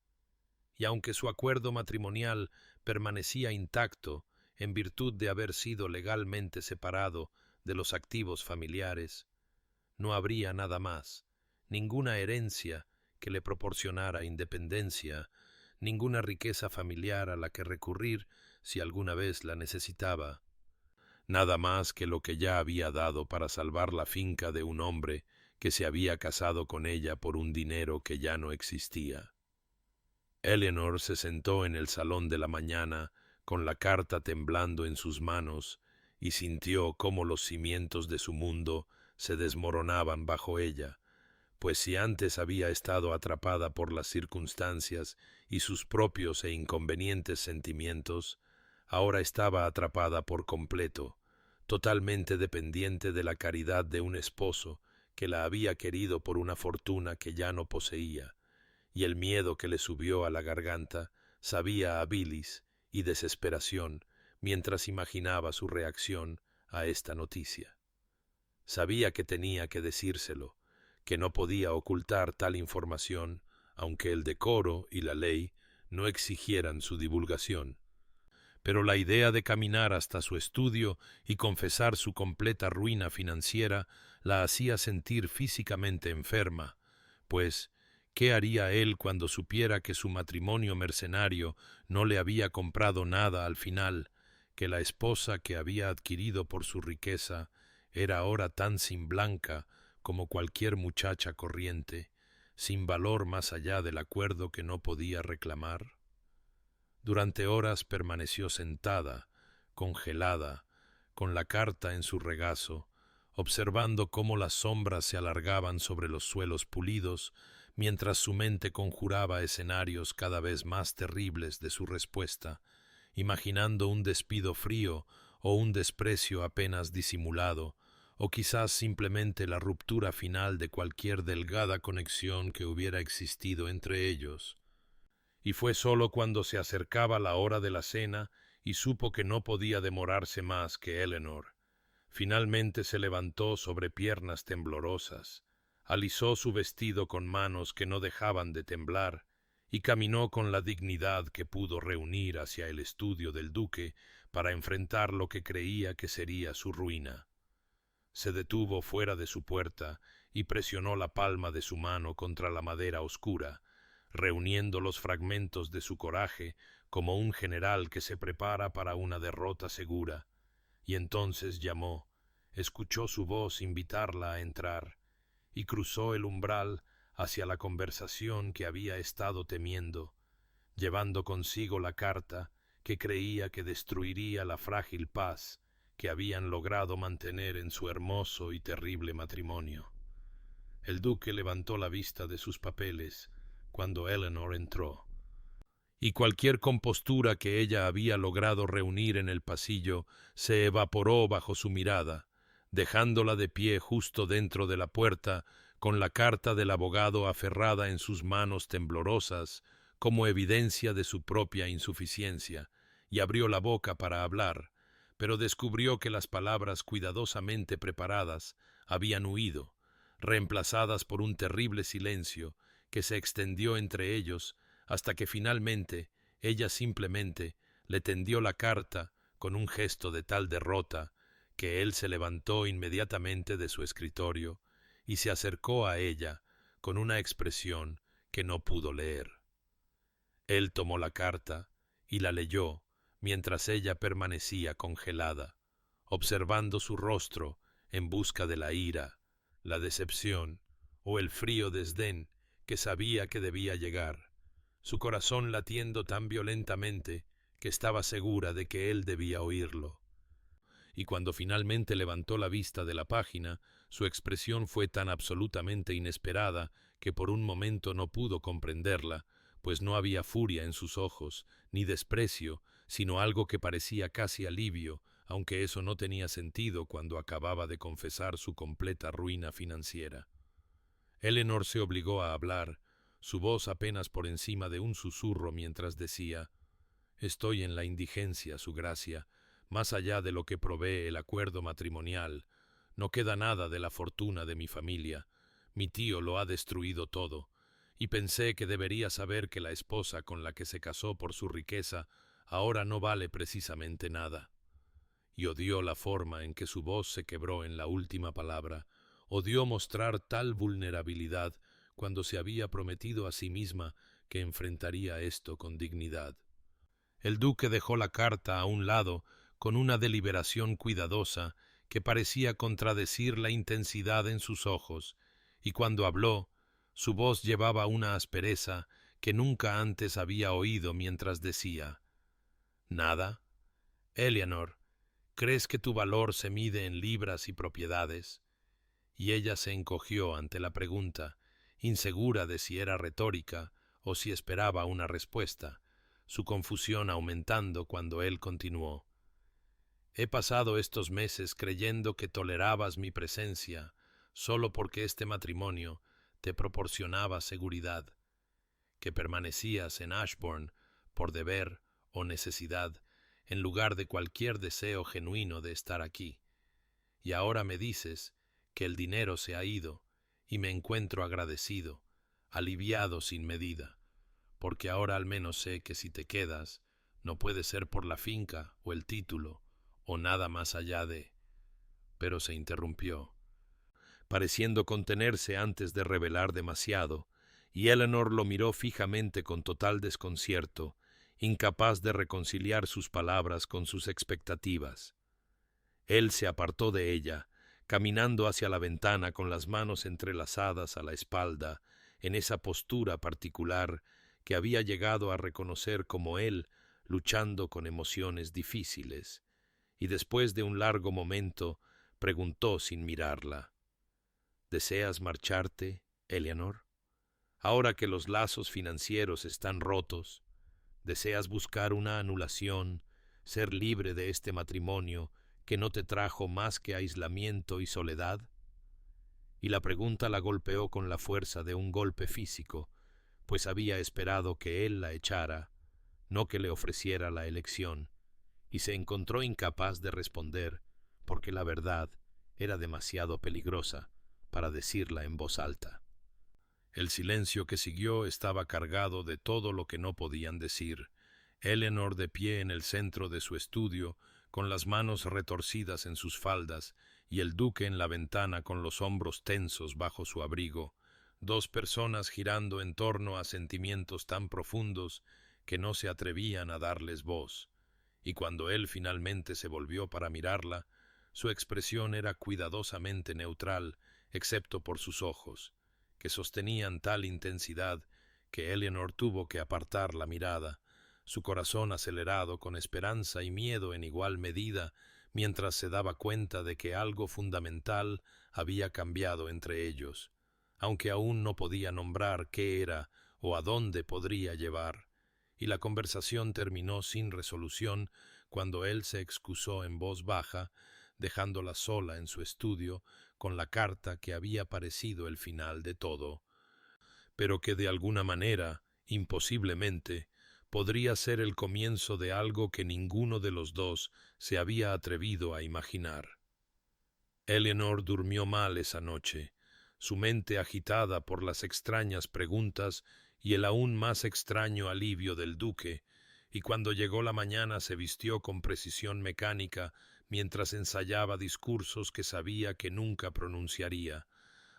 Y aunque su acuerdo matrimonial permanecía intacto en virtud de haber sido legalmente separado de los activos familiares, no habría nada más, ninguna herencia que le proporcionara independencia, ninguna riqueza familiar a la que recurrir si alguna vez la necesitaba, nada más que lo que ya había dado para salvar la finca de un hombre que se había casado con ella por un dinero que ya no existía. Eleanor se sentó en el salón de la mañana con la carta temblando en sus manos, y sintió cómo los cimientos de su mundo se desmoronaban bajo ella, pues si antes había estado atrapada por las circunstancias y sus propios e inconvenientes sentimientos, ahora estaba atrapada por completo, totalmente dependiente de la caridad de un esposo que la había querido por una fortuna que ya no poseía, y el miedo que le subió a la garganta sabía a bilis y desesperación mientras imaginaba su reacción a esta noticia. Sabía que tenía que decírselo, que no podía ocultar tal información, aunque el decoro y la ley no exigieran su divulgación. Pero la idea de caminar hasta su estudio y confesar su completa ruina financiera la hacía sentir físicamente enferma, pues ¿qué haría él cuando supiera que su matrimonio mercenario no le había comprado nada al final, que la esposa que había adquirido por su riqueza era ahora tan sin blanca como cualquier muchacha corriente, sin valor más allá del acuerdo que no podía reclamar? Durante horas permaneció sentada, congelada, con la carta en su regazo, observando cómo las sombras se alargaban sobre los suelos pulidos, mientras su mente conjuraba escenarios cada vez más terribles de su respuesta, imaginando un despido frío o un desprecio apenas disimulado, o quizás simplemente la ruptura final de cualquier delgada conexión que hubiera existido entre ellos. Y fue sólo cuando se acercaba la hora de la cena y supo que no podía demorarse más que Eleanor. Finalmente se levantó sobre piernas temblorosas, alisó su vestido con manos que no dejaban de temblar y caminó con la dignidad que pudo reunir hacia el estudio del duque para enfrentar lo que creía que sería su ruina. Se detuvo fuera de su puerta y presionó la palma de su mano contra la madera oscura, reuniendo los fragmentos de su coraje como un general que se prepara para una derrota segura, y entonces llamó, escuchó su voz invitarla a entrar, y cruzó el umbral hacia la conversación que había estado temiendo, llevando consigo la carta que creía que destruiría la frágil paz que habían logrado mantener en su hermoso y terrible matrimonio. El duque levantó la vista de sus papeles cuando Eleanor entró, y cualquier compostura que ella había logrado reunir en el pasillo se evaporó bajo su mirada, dejándola de pie justo dentro de la puerta, con la carta del abogado aferrada en sus manos temblorosas, como evidencia de su propia insuficiencia, y abrió la boca para hablar, pero descubrió que las palabras cuidadosamente preparadas habían huido, reemplazadas por un terrible silencio que se extendió entre ellos hasta que finalmente ella simplemente le tendió la carta con un gesto de tal derrota que él se levantó inmediatamente de su escritorio y se acercó a ella con una expresión que no pudo leer. Él tomó la carta y la leyó mientras ella permanecía congelada, observando su rostro en busca de la ira, la decepción o el frío desdén que sabía que debía llegar, su corazón latiendo tan violentamente que estaba segura de que él debía oírlo. Y cuando finalmente levantó la vista de la página, su expresión fue tan absolutamente inesperada que por un momento no pudo comprenderla, pues no había furia en sus ojos, ni desprecio, sino algo que parecía casi alivio, aunque eso no tenía sentido cuando acababa de confesar su completa ruina financiera. Eleanor se obligó a hablar, su voz apenas por encima de un susurro mientras decía: «Estoy en la indigencia, su gracia, más allá de lo que provee el acuerdo matrimonial. No queda nada de la fortuna de mi familia. Mi tío lo ha destruido todo, y pensé que debería saber que la esposa con la que se casó por su riqueza ahora no vale precisamente nada». Y odió la forma en que su voz se quebró en la última palabra, odió mostrar tal vulnerabilidad cuando se había prometido a sí misma que enfrentaría esto con dignidad. El duque dejó la carta a un lado con una deliberación cuidadosa que parecía contradecir la intensidad en sus ojos, y cuando habló, su voz llevaba una aspereza que nunca antes había oído mientras decía: ¿Nada? Eleanor, ¿crees que tu valor se mide en libras y propiedades? Y ella se encogió ante la pregunta, insegura de si era retórica o si esperaba una respuesta, su confusión aumentando cuando él continuó. He pasado estos meses creyendo que tolerabas mi presencia solo porque este matrimonio te proporcionaba seguridad, que permanecías en Ashbourne por deber o necesidad, en lugar de cualquier deseo genuino de estar aquí. Y ahora me dices que el dinero se ha ido, y me encuentro agradecido, aliviado sin medida, porque ahora al menos sé que si te quedas, no puede ser por la finca o el título, o nada más allá de... Pero se interrumpió, pareciendo contenerse antes de revelar demasiado, y Eleanor lo miró fijamente con total desconcierto, incapaz de reconciliar sus palabras con sus expectativas. Él se apartó de ella, caminando hacia la ventana con las manos entrelazadas a la espalda, en esa postura particular que había llegado a reconocer como él, luchando con emociones difíciles, y después de un largo momento preguntó sin mirarla: ¿Deseas marcharte, Eleanor? Ahora que los lazos financieros están rotos, ¿deseas buscar una anulación, ser libre de este matrimonio que no te trajo más que aislamiento y soledad? Y la pregunta la golpeó con la fuerza de un golpe físico, pues había esperado que él la echara, no que le ofreciera la elección, y se encontró incapaz de responder, porque la verdad era demasiado peligrosa para decirla en voz alta. El silencio que siguió estaba cargado de todo lo que no podían decir. Eleanor de pie en el centro de su estudio, con las manos retorcidas en sus faldas, y el duque en la ventana con los hombros tensos bajo su abrigo, dos personas girando en torno a sentimientos tan profundos que no se atrevían a darles voz. Y cuando él finalmente se volvió para mirarla, su expresión era cuidadosamente neutral, excepto por sus ojos, que sostenían tal intensidad que Eleanor tuvo que apartar la mirada, su corazón acelerado con esperanza y miedo en igual medida, mientras se daba cuenta de que algo fundamental había cambiado entre ellos, aunque aún no podía nombrar qué era o a dónde podría llevar, y la conversación terminó sin resolución cuando él se excusó en voz baja, dejándola sola en su estudio con la carta que había parecido el final de todo, pero que de alguna manera, imposiblemente, podría ser el comienzo de algo que ninguno de los dos se había atrevido a imaginar. Eleanor durmió mal esa noche, su mente agitada por las extrañas preguntas y el aún más extraño alivio del duque, y cuando llegó la mañana se vistió con precisión mecánica mientras ensayaba discursos que sabía que nunca pronunciaría,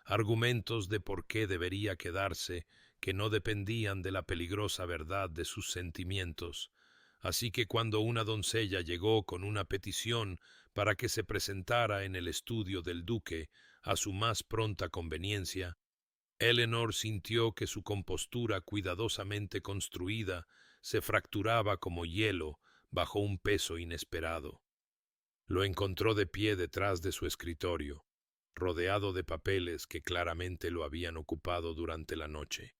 argumentos de por qué debería quedarse que no dependían de la peligrosa verdad de sus sentimientos. Así que cuando una doncella llegó con una petición para que se presentara en el estudio del duque a su más pronta conveniencia, Eleanor sintió que su compostura cuidadosamente construida se fracturaba como hielo bajo un peso inesperado. Lo encontró de pie detrás de su escritorio, rodeado de papeles que claramente lo habían ocupado durante la noche.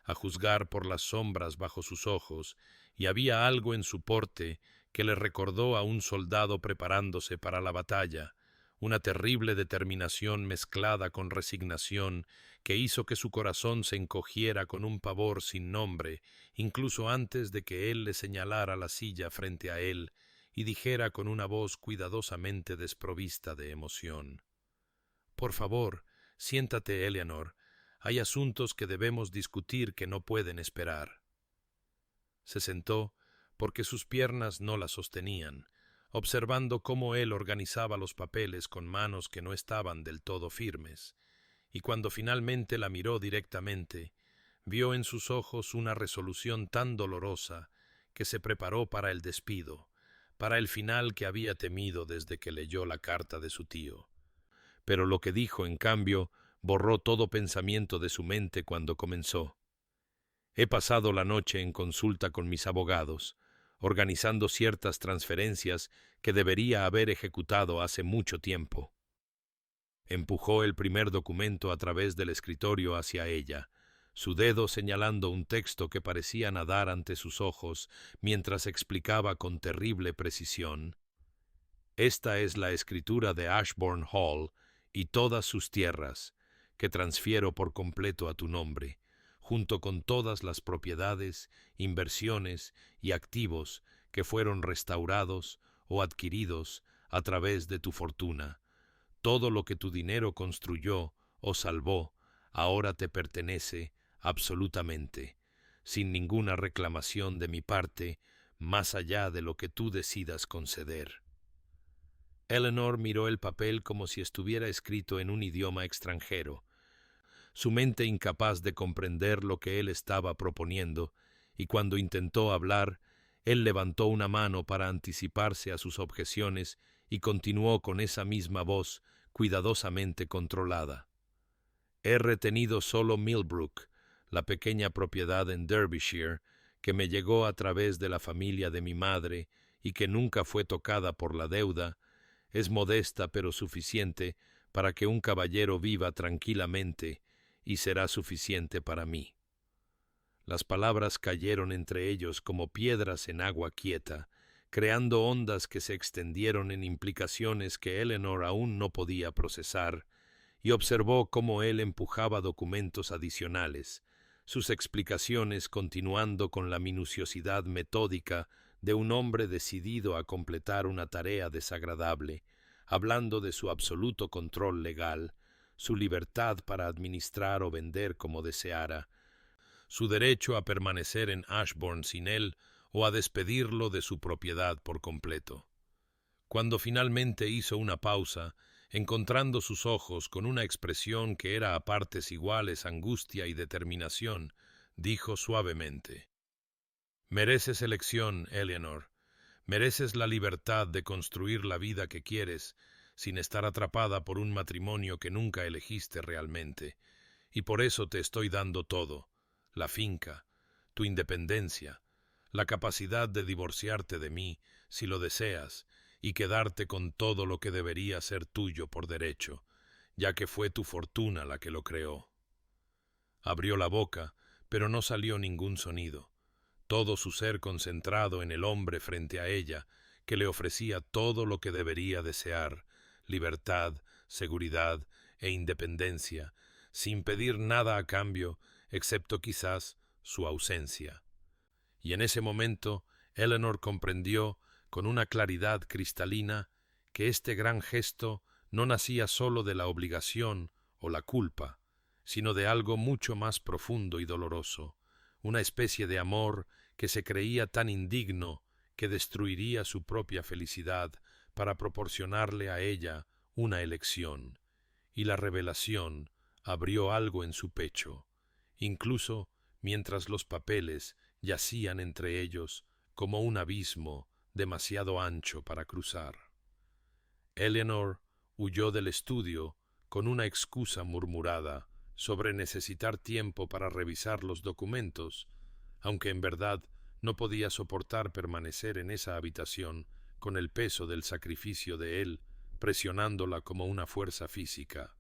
A juzgar por las sombras bajo sus ojos, y había algo en su porte que le recordó a un soldado preparándose para la batalla, una terrible determinación mezclada con resignación que hizo que su corazón se encogiera con un pavor sin nombre, incluso antes de que él le señalara la silla frente a él y dijera con una voz cuidadosamente desprovista de emoción: «Por favor, siéntate, Eleanor. Hay asuntos que debemos discutir que no pueden esperar». Se sentó porque sus piernas no la sostenían, observando cómo él organizaba los papeles con manos que no estaban del todo firmes, y cuando finalmente la miró directamente, vio en sus ojos una resolución tan dolorosa que se preparó para el despido, para el final que había temido desde que leyó la carta de su tío. Pero lo que dijo, en cambio, borró todo pensamiento de su mente cuando comenzó: «He pasado la noche en consulta con mis abogados. organizando ciertas transferencias que debería haber ejecutado hace mucho tiempo. Empujó el primer documento a través del escritorio hacia ella, su dedo señalando un texto que parecía nadar ante sus ojos mientras explicaba con terrible precisión: «Esta es la escritura de Ashbourne Hall y todas sus tierras, que transfiero por completo a tu nombre, junto con todas las propiedades, inversiones y activos que fueron restaurados o adquiridos a través de tu fortuna. Todo lo que tu dinero construyó o salvó ahora te pertenece absolutamente, sin ninguna reclamación de mi parte, más allá de lo que tú decidas conceder». Eleanor miró el papel como si estuviera escrito en un idioma extranjero, su mente incapaz de comprender lo que él estaba proponiendo, y cuando intentó hablar, él levantó una mano para anticiparse a sus objeciones y continuó con esa misma voz cuidadosamente controlada: «He retenido solo Millbrook, la pequeña propiedad en Derbyshire, que me llegó a través de la familia de mi madre y que nunca fue tocada por la deuda. Es modesta pero suficiente para que un caballero viva tranquilamente y será suficiente para mí». Las palabras cayeron entre ellos como piedras en agua quieta, creando ondas que se extendieron en implicaciones que Eleanor aún no podía procesar, y observó cómo él empujaba documentos adicionales, sus explicaciones continuando con la minuciosidad metódica de un hombre decidido a completar una tarea desagradable, hablando de su absoluto control legal, su libertad para administrar o vender como deseara, su derecho a permanecer en Ashbourne sin él o a despedirlo de su propiedad por completo. Cuando finalmente hizo una pausa, encontrando sus ojos con una expresión que era a partes iguales angustia y determinación, dijo suavemente: «Mereces elección, Eleanor. Mereces la libertad de construir la vida que quieres, sin estar atrapada por un matrimonio que nunca elegiste realmente, y por eso te estoy dando todo: la finca, tu independencia, la capacidad de divorciarte de mí, si lo deseas, y quedarte con todo lo que debería ser tuyo por derecho, ya que fue tu fortuna la que lo creó». Abrió la boca, pero no salió ningún sonido, todo su ser concentrado en el hombre frente a ella, que le ofrecía todo lo que debería desear: libertad, seguridad e independencia, sin pedir nada a cambio, excepto quizás su ausencia. Y en ese momento Eleanor comprendió con una claridad cristalina que este gran gesto no nacía sólo de la obligación o la culpa, sino de algo mucho más profundo y doloroso, una especie de amor que se creía tan indigno que destruiría su propia felicidad para proporcionarle a ella una elección, y la revelación abrió algo en su pecho, incluso mientras los papeles yacían entre ellos como un abismo demasiado ancho para cruzar. Eleanor huyó del estudio con una excusa murmurada sobre necesitar tiempo para revisar los documentos, aunque en verdad no podía soportar permanecer en esa habitación con el peso del sacrificio de él presionándola como una fuerza física,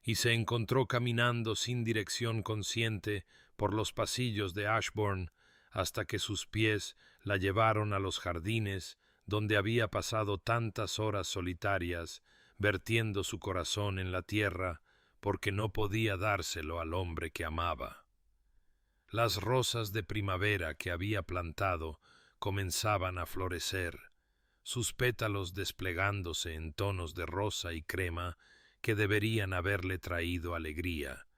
y se encontró caminando sin dirección consciente por los pasillos de Ashbourne hasta que sus pies la llevaron a los jardines donde había pasado tantas horas solitarias, vertiendo su corazón en la tierra porque no podía dárselo al hombre que amaba. Las rosas de primavera que había plantado comenzaban a florecer, sus pétalos desplegándose en tonos de rosa y crema que deberían haberle traído alegría,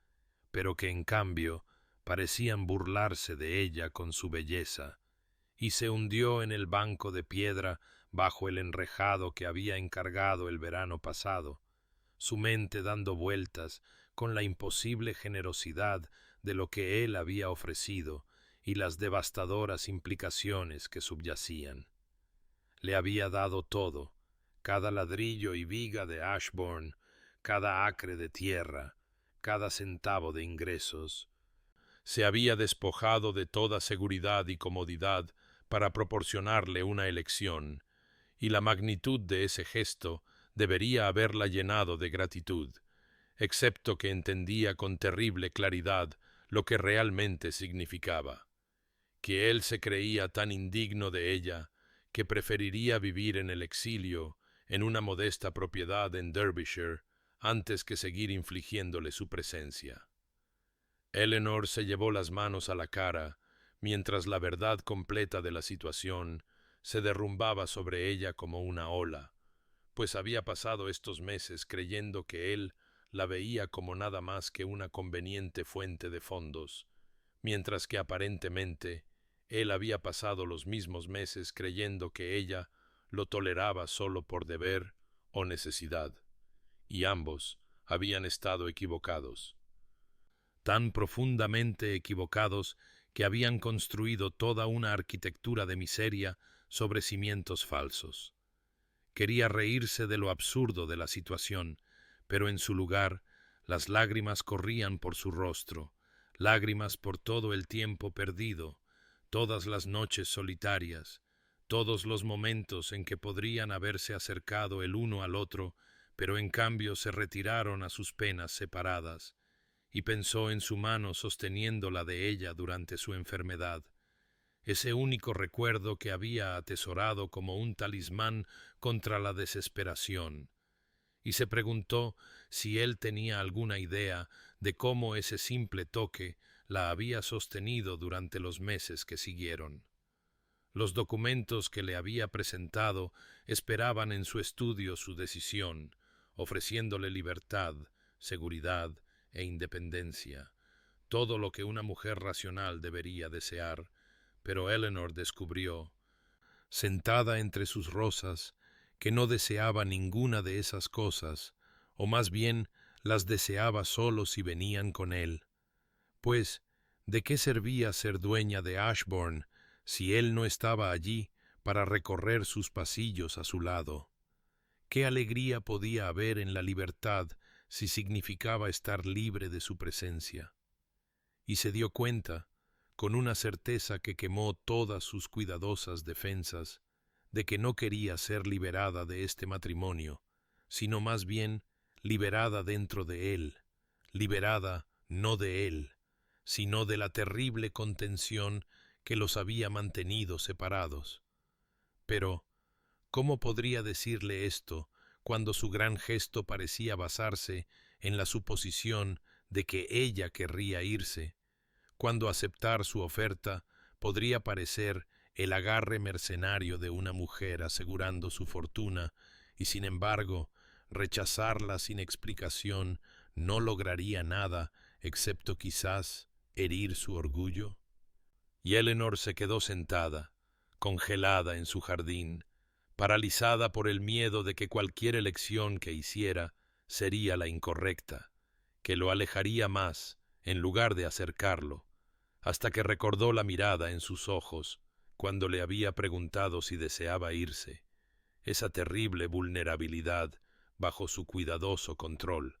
pero que en cambio parecían burlarse de ella con su belleza, y se hundió en el banco de piedra bajo el enrejado que había encargado el verano pasado, su mente dando vueltas con la imposible generosidad de lo que él había ofrecido y las devastadoras implicaciones que subyacían. Le había dado todo, cada ladrillo y viga de Ashbourne, cada acre de tierra, cada centavo de ingresos. Se había despojado de toda seguridad y comodidad para proporcionarle una elección, y la magnitud de ese gesto debería haberla llenado de gratitud, excepto que entendía con terrible claridad lo que realmente significaba, que él se creía tan indigno de ella que preferiría vivir en el exilio en una modesta propiedad en Derbyshire antes que seguir infligiéndole su presencia. Eleanor se llevó las manos a la cara, mientras la verdad completa de la situación se derrumbaba sobre ella como una ola, pues había pasado estos meses creyendo que él la veía como nada más que una conveniente fuente de fondos, mientras que aparentemente él había pasado los mismos meses creyendo que ella lo toleraba solo por deber o necesidad, y ambos habían estado equivocados, tan profundamente equivocados que habían construido toda una arquitectura de miseria sobre cimientos falsos. Quería reírse de lo absurdo de la situación, pero en su lugar las lágrimas corrían por su rostro, lágrimas por todo el tiempo perdido, todas las noches solitarias, todos los momentos en que podrían haberse acercado el uno al otro, pero en cambio se retiraron a sus penas separadas, y pensó en su mano sosteniendo la de ella durante su enfermedad, ese único recuerdo que había atesorado como un talismán contra la desesperación, y se preguntó si él tenía alguna idea de cómo ese simple toque la había sostenido durante los meses que siguieron. Los documentos que le había presentado esperaban en su estudio su decisión, ofreciéndole libertad, seguridad e independencia, todo lo que una mujer racional debería desear, pero Eleanor descubrió, sentada entre sus rosas, que no deseaba ninguna de esas cosas, o más bien las deseaba solo si venían con él. Pues, ¿de qué servía ser dueña de Ashbourne si él no estaba allí para recorrer sus pasillos a su lado? ¿Qué alegría podía haber en la libertad si significaba estar libre de su presencia? Y se dio cuenta, con una certeza que quemó todas sus cuidadosas defensas, de que no quería ser liberada de este matrimonio, sino más bien liberada dentro de él, liberada no de él, sino de la terrible contención que los había mantenido separados. Pero, ¿cómo podría decirle esto cuando su gran gesto parecía basarse en la suposición de que ella querría irse, cuando aceptar su oferta podría parecer el agarre mercenario de una mujer asegurando su fortuna, y sin embargo, rechazarla sin explicación no lograría nada excepto quizás herir su orgullo? Y Eleanor se quedó sentada, congelada en su jardín, paralizada por el miedo de que cualquier elección que hiciera sería la incorrecta, que lo alejaría más en lugar de acercarlo, hasta que recordó la mirada en sus ojos cuando le había preguntado si deseaba irse, esa terrible vulnerabilidad bajo su cuidadoso control,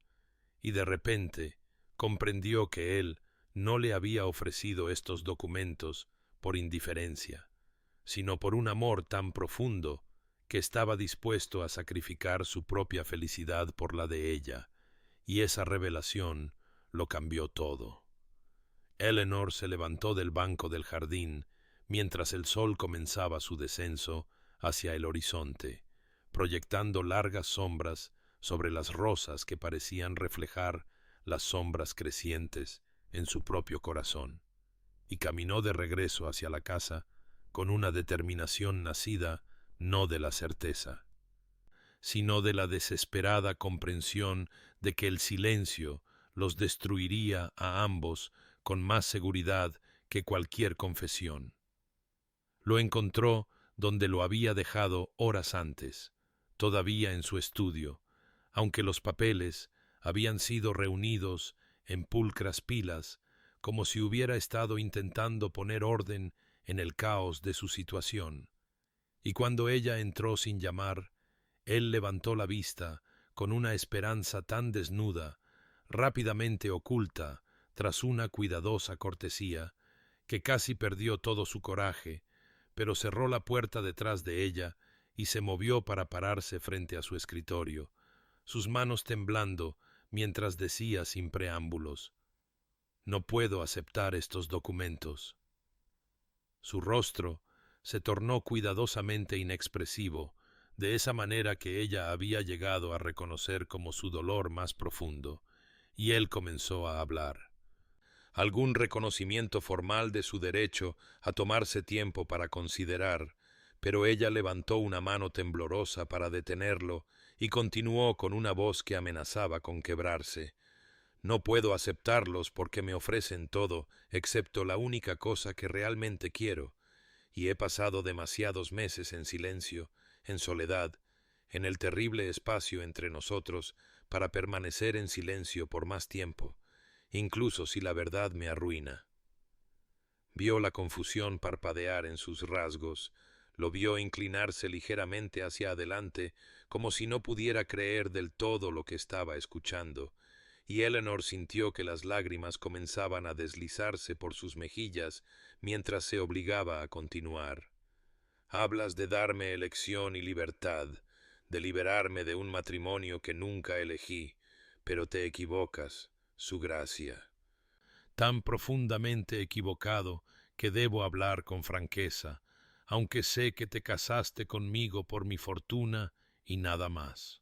y de repente comprendió que él no le había ofrecido estos documentos por indiferencia, sino por un amor tan profundo que estaba dispuesto a sacrificar su propia felicidad por la de ella, y esa revelación lo cambió todo. Eleanor se levantó del banco del jardín mientras el sol comenzaba su descenso hacia el horizonte, proyectando largas sombras sobre las rosas que parecían reflejar las sombras crecientes en su propio corazón, y caminó de regreso hacia la casa con una determinación nacida no de la certeza, sino de la desesperada comprensión de que el silencio los destruiría a ambos con más seguridad que cualquier confesión. Lo encontró donde lo había dejado horas antes, todavía en su estudio, aunque los papeles habían sido reunidos en pulcras pilas, como si hubiera estado intentando poner orden en el caos de su situación. Y cuando ella entró sin llamar, él levantó la vista con una esperanza tan desnuda, rápidamente oculta tras una cuidadosa cortesía, que casi perdió todo su coraje, pero cerró la puerta detrás de ella y se movió para pararse frente a su escritorio, sus manos temblando mientras decía sin preámbulos: «No puedo aceptar estos documentos». Su rostro se tornó cuidadosamente inexpresivo, de esa manera que ella había llegado a reconocer como su dolor más profundo, y él comenzó a hablar. Algún reconocimiento formal de su derecho a tomarse tiempo para considerar, pero ella levantó una mano temblorosa para detenerlo y continuó con una voz que amenazaba con quebrarse: «No puedo aceptarlos porque me ofrecen todo, excepto la única cosa que realmente quiero, y he pasado demasiados meses en silencio, en soledad, en el terrible espacio entre nosotros, para permanecer en silencio por más tiempo, incluso si la verdad me arruina». Vio la confusión parpadear en sus rasgos, lo vio inclinarse ligeramente hacia adelante, como si no pudiera creer del todo lo que estaba escuchando, y Eleanor sintió que las lágrimas comenzaban a deslizarse por sus mejillas mientras se obligaba a continuar. «Hablas de darme elección y libertad, de liberarme de un matrimonio que nunca elegí, pero te equivocas, su gracia». «Tan profundamente equivocado que debo hablar con franqueza, aunque sé que te casaste conmigo por mi fortuna y nada más».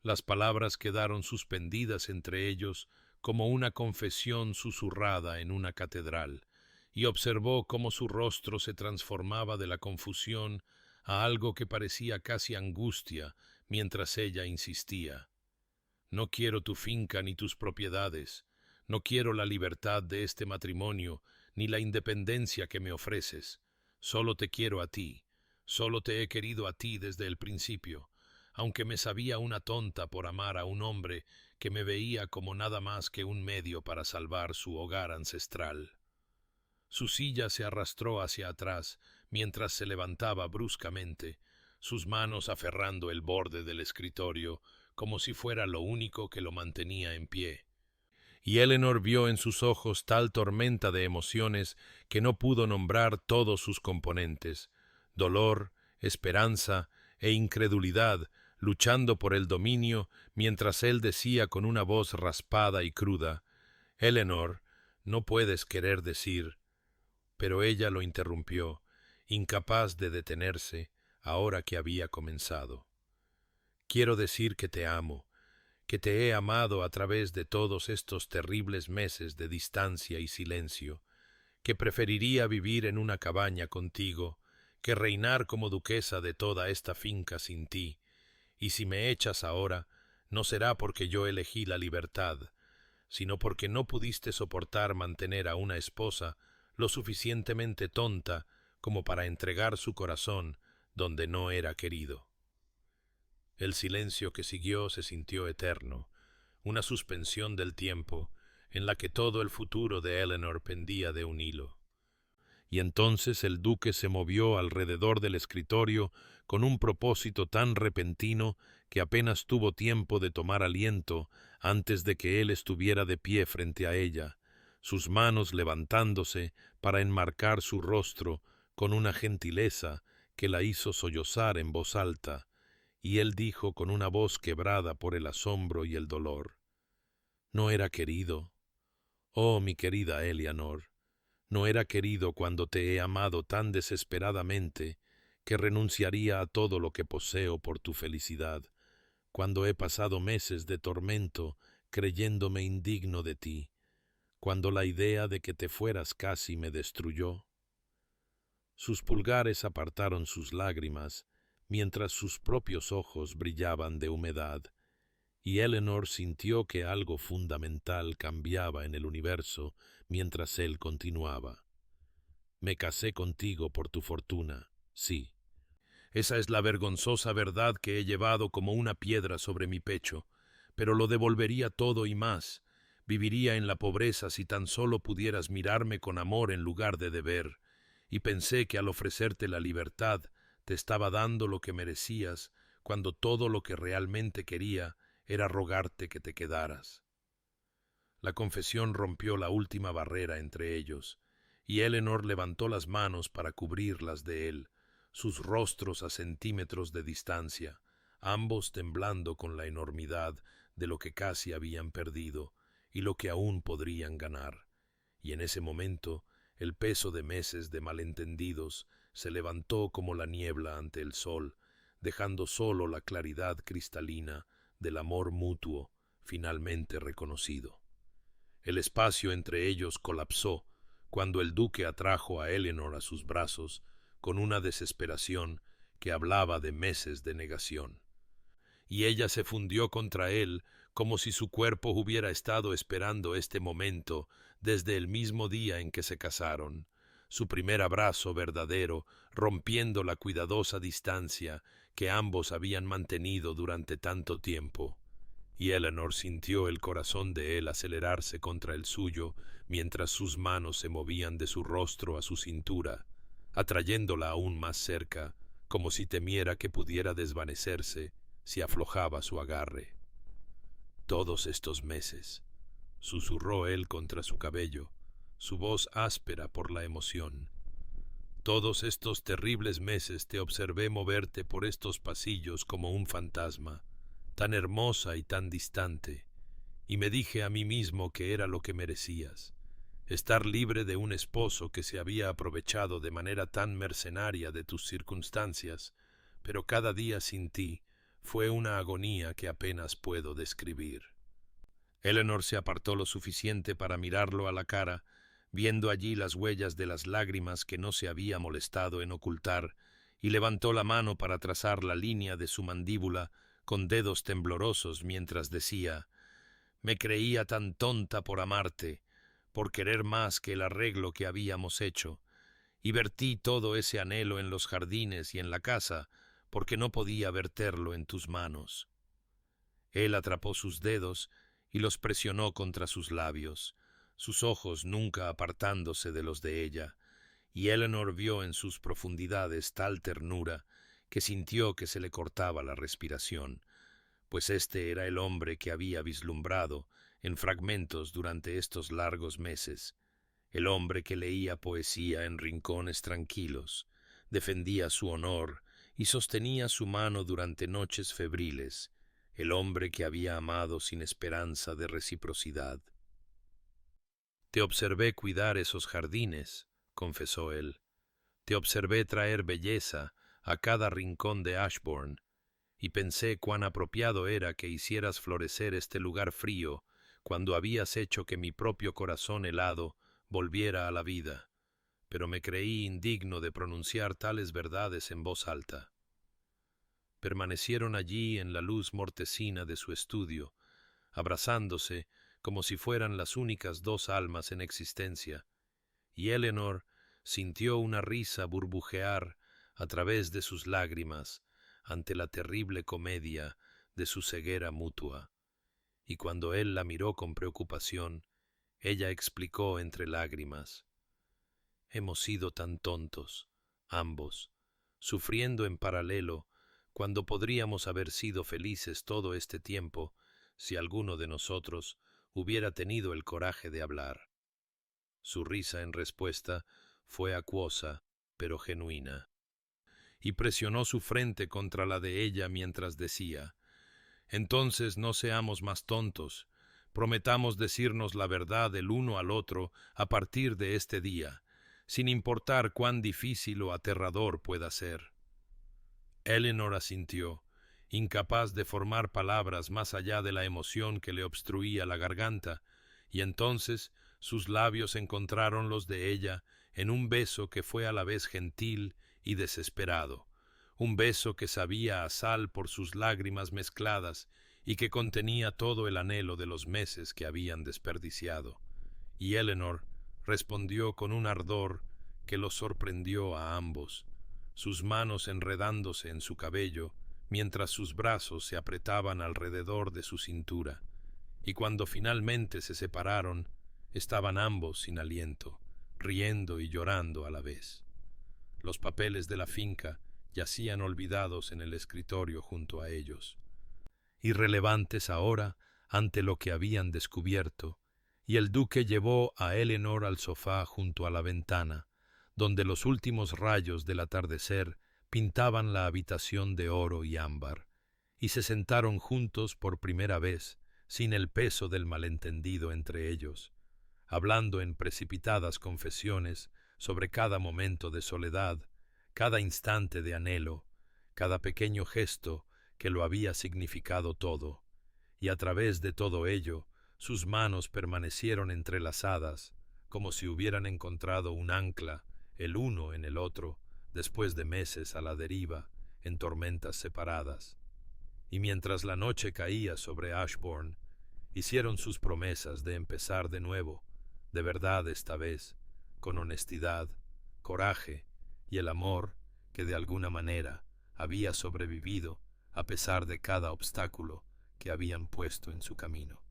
Las palabras quedaron suspendidas entre ellos como una confesión susurrada en una catedral, y observó cómo su rostro se transformaba de la confusión a algo que parecía casi angustia mientras ella insistía: «No quiero tu finca ni tus propiedades, no quiero la libertad de este matrimonio ni la independencia que me ofreces, solo te quiero a ti, solo te he querido a ti desde el principio, aunque me sabía una tonta por amar a un hombre que me veía como nada más que un medio para salvar su hogar ancestral». Su silla se arrastró hacia atrás mientras se levantaba bruscamente, sus manos aferrando el borde del escritorio como si fuera lo único que lo mantenía en pie. Y Eleanor vio en sus ojos tal tormenta de emociones que no pudo nombrar todos sus componentes: dolor, esperanza e incredulidad, luchando por el dominio, mientras él decía con una voz raspada y cruda: «Eleanor, no puedes querer decir». Pero ella lo interrumpió, incapaz de detenerse ahora que había comenzado. «Quiero decir que te amo, que te he amado a través de todos estos terribles meses de distancia y silencio, que preferiría vivir en una cabaña contigo, que reinar como duquesa de toda esta finca sin ti, y si me echas ahora, no será porque yo elegí la libertad, sino porque no pudiste soportar mantener a una esposa lo suficientemente tonta como para entregar su corazón donde no era querido». El silencio que siguió se sintió eterno, una suspensión del tiempo en la que todo el futuro de Eleanor pendía de un hilo. Y entonces el duque se movió alrededor del escritorio con un propósito tan repentino que apenas tuvo tiempo de tomar aliento antes de que él estuviera de pie frente a ella, sus manos levantándose para enmarcar su rostro con una gentileza que la hizo sollozar en voz alta, y él dijo con una voz quebrada por el asombro y el dolor: «¿No era querido? Oh, mi querida Eleanor, no era querido cuando te he amado tan desesperadamente que renunciaría a todo lo que poseo por tu felicidad, cuando he pasado meses de tormento creyéndome indigno de ti, cuando la idea de que te fueras casi me destruyó». Sus pulgares apartaron sus lágrimas, mientras sus propios ojos brillaban de humedad, y Eleanor sintió que algo fundamental cambiaba en el universo mientras él continuaba: «Me casé contigo por tu fortuna, sí. Esa es la vergonzosa verdad que he llevado como una piedra sobre mi pecho, pero lo devolvería todo y más. Viviría en la pobreza si tan solo pudieras mirarme con amor en lugar de deber, y pensé que al ofrecerte la libertad te estaba dando lo que merecías, cuando todo lo que realmente quería era rogarte que te quedaras». La confesión rompió la última barrera entre ellos, y Eleanor levantó las manos para cubrirlas de él, sus rostros a centímetros de distancia, ambos temblando con la enormidad de lo que casi habían perdido y lo que aún podrían ganar. Y en ese momento el peso de meses de malentendidos se levantó como la niebla ante el sol, dejando solo la claridad cristalina del amor mutuo finalmente reconocido. El espacio entre ellos colapsó cuando el duque atrajo a Eleanor a sus brazos con una desesperación que hablaba de meses de negación. Y ella se fundió contra él como si su cuerpo hubiera estado esperando este momento desde el mismo día en que se casaron, su primer abrazo verdadero rompiendo la cuidadosa distancia que ambos habían mantenido durante tanto tiempo. Y Eleanor sintió el corazón de él acelerarse contra el suyo mientras sus manos se movían de su rostro a su cintura, atrayéndola aún más cerca, como si temiera que pudiera desvanecerse si aflojaba su agarre. Todos estos meses, susurró él contra su cabello, su voz áspera por la emoción. Todos estos terribles meses te observé moverte por estos pasillos como un fantasma, tan hermosa y tan distante, y me dije a mí mismo que era lo que merecías, estar libre de un esposo que se había aprovechado de manera tan mercenaria de tus circunstancias, pero cada día sin ti fue una agonía que apenas puedo describir. Eleanor se apartó lo suficiente para mirarlo a la cara, viendo allí las huellas de las lágrimas que no se había molestado en ocultar, y levantó la mano para trazar la línea de su mandíbula con dedos temblorosos mientras decía: «Me creía tan tonta por amarte, por querer más que el arreglo que habíamos hecho, y vertí todo ese anhelo en los jardines y en la casa, porque no podía verterlo en tus manos». Él atrapó sus dedos y los presionó contra sus labios, sus ojos nunca apartándose de los de ella, y Eleanor vio en sus profundidades tal ternura que sintió que se le cortaba la respiración, pues este era el hombre que había vislumbrado en fragmentos durante estos largos meses, el hombre que leía poesía en rincones tranquilos, defendía su honor y sostenía su mano durante noches febriles, el hombre que había amado sin esperanza de reciprocidad. «Te observé cuidar esos jardines», confesó él. «Te observé traer belleza a cada rincón de Ashbourne, y pensé cuán apropiado era que hicieras florecer este lugar frío cuando habías hecho que mi propio corazón helado volviera a la vida, pero me creí indigno de pronunciar tales verdades en voz alta». Permanecieron allí en la luz mortecina de su estudio, abrazándose como si fueran las únicas dos almas en existencia, y Eleanor sintió una risa burbujear a través de sus lágrimas ante la terrible comedia de su ceguera mutua, y cuando él la miró con preocupación, ella explicó entre lágrimas: «Hemos sido tan tontos, ambos, sufriendo en paralelo, cuando podríamos haber sido felices todo este tiempo si alguno de nosotros hubiera tenido el coraje de hablar». Su risa en respuesta fue acuosa, pero genuina, y presionó su frente contra la de ella mientras decía: «Entonces no seamos más tontos, prometamos decirnos la verdad el uno al otro a partir de este día, sin importar cuán difícil o aterrador pueda ser». Eleanor asintió, incapaz de formar palabras más allá de la emoción que le obstruía la garganta, y entonces sus labios encontraron los de ella en un beso que fue a la vez gentil y desesperado, un beso que sabía a sal por sus lágrimas mezcladas y que contenía todo el anhelo de los meses que habían desperdiciado. Y Eleanor respondió con un ardor que los sorprendió a ambos, sus manos enredándose en su cabello mientras sus brazos se apretaban alrededor de su cintura, y cuando finalmente se separaron, estaban ambos sin aliento, riendo y llorando a la vez. Los papeles de la finca yacían olvidados en el escritorio junto a ellos, irrelevantes ahora ante lo que habían descubierto, y el duque llevó a Eleanor al sofá junto a la ventana, donde los últimos rayos del atardecer pintaban la habitación de oro y ámbar, y se sentaron juntos por primera vez, sin el peso del malentendido entre ellos, hablando en precipitadas confesiones sobre cada momento de soledad, cada instante de anhelo, cada pequeño gesto que lo había significado todo, y a través de todo ello sus manos permanecieron entrelazadas, como si hubieran encontrado un ancla el uno en el otro, después de meses a la deriva, en tormentas separadas. Y mientras la noche caía sobre Ashbourne, hicieron sus promesas de empezar de nuevo, de verdad esta vez, con honestidad, coraje y el amor que de alguna manera había sobrevivido a pesar de cada obstáculo que habían puesto en su camino.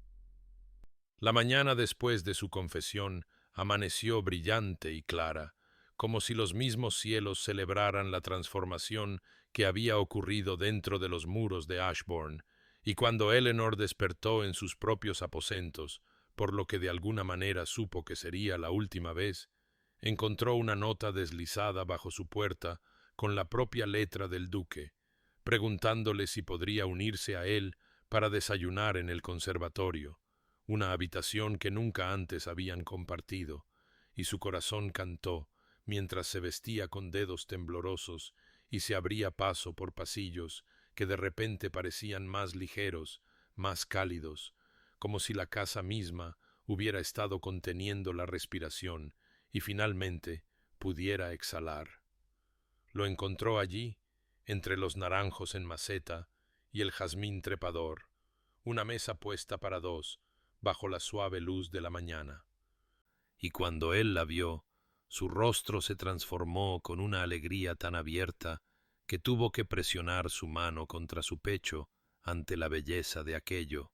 La mañana después de su confesión amaneció brillante y clara, como si los mismos cielos celebraran la transformación que había ocurrido dentro de los muros de Ashbourne, y cuando Eleanor despertó en sus propios aposentos, por lo que de alguna manera supo que sería la última vez, encontró una nota deslizada bajo su puerta con la propia letra del duque, preguntándole si podría unirse a él para desayunar en el conservatorio, una habitación que nunca antes habían compartido, y su corazón cantó mientras se vestía con dedos temblorosos y se abría paso por pasillos que de repente parecían más ligeros, más cálidos, como si la casa misma hubiera estado conteniendo la respiración y finalmente pudiera exhalar. Lo encontró allí, entre los naranjos en maceta y el jazmín trepador, una mesa puesta para dos, bajo la suave luz de la mañana. Y cuando él la vio, su rostro se transformó con una alegría tan abierta que tuvo que presionar su mano contra su pecho ante la belleza de aquello,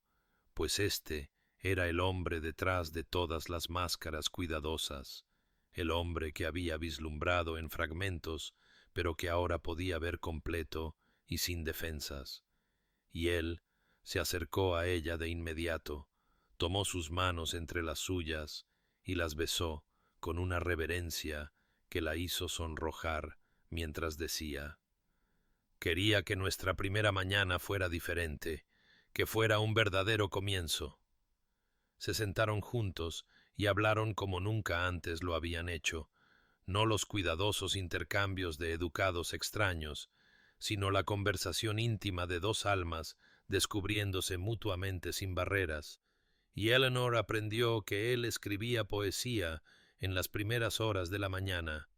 pues éste era el hombre detrás de todas las máscaras cuidadosas, el hombre que había vislumbrado en fragmentos, pero que ahora podía ver completo y sin defensas. Y él se acercó a ella de inmediato, tomó sus manos entre las suyas y las besó con una reverencia que la hizo sonrojar mientras decía: «Quería que nuestra primera mañana fuera diferente, que fuera un verdadero comienzo». Se sentaron juntos y hablaron como nunca antes lo habían hecho, no los cuidadosos intercambios de educados extraños, sino la conversación íntima de dos almas descubriéndose mutuamente sin barreras, y Eleanor aprendió que él escribía poesía en las primeras horas de la mañana,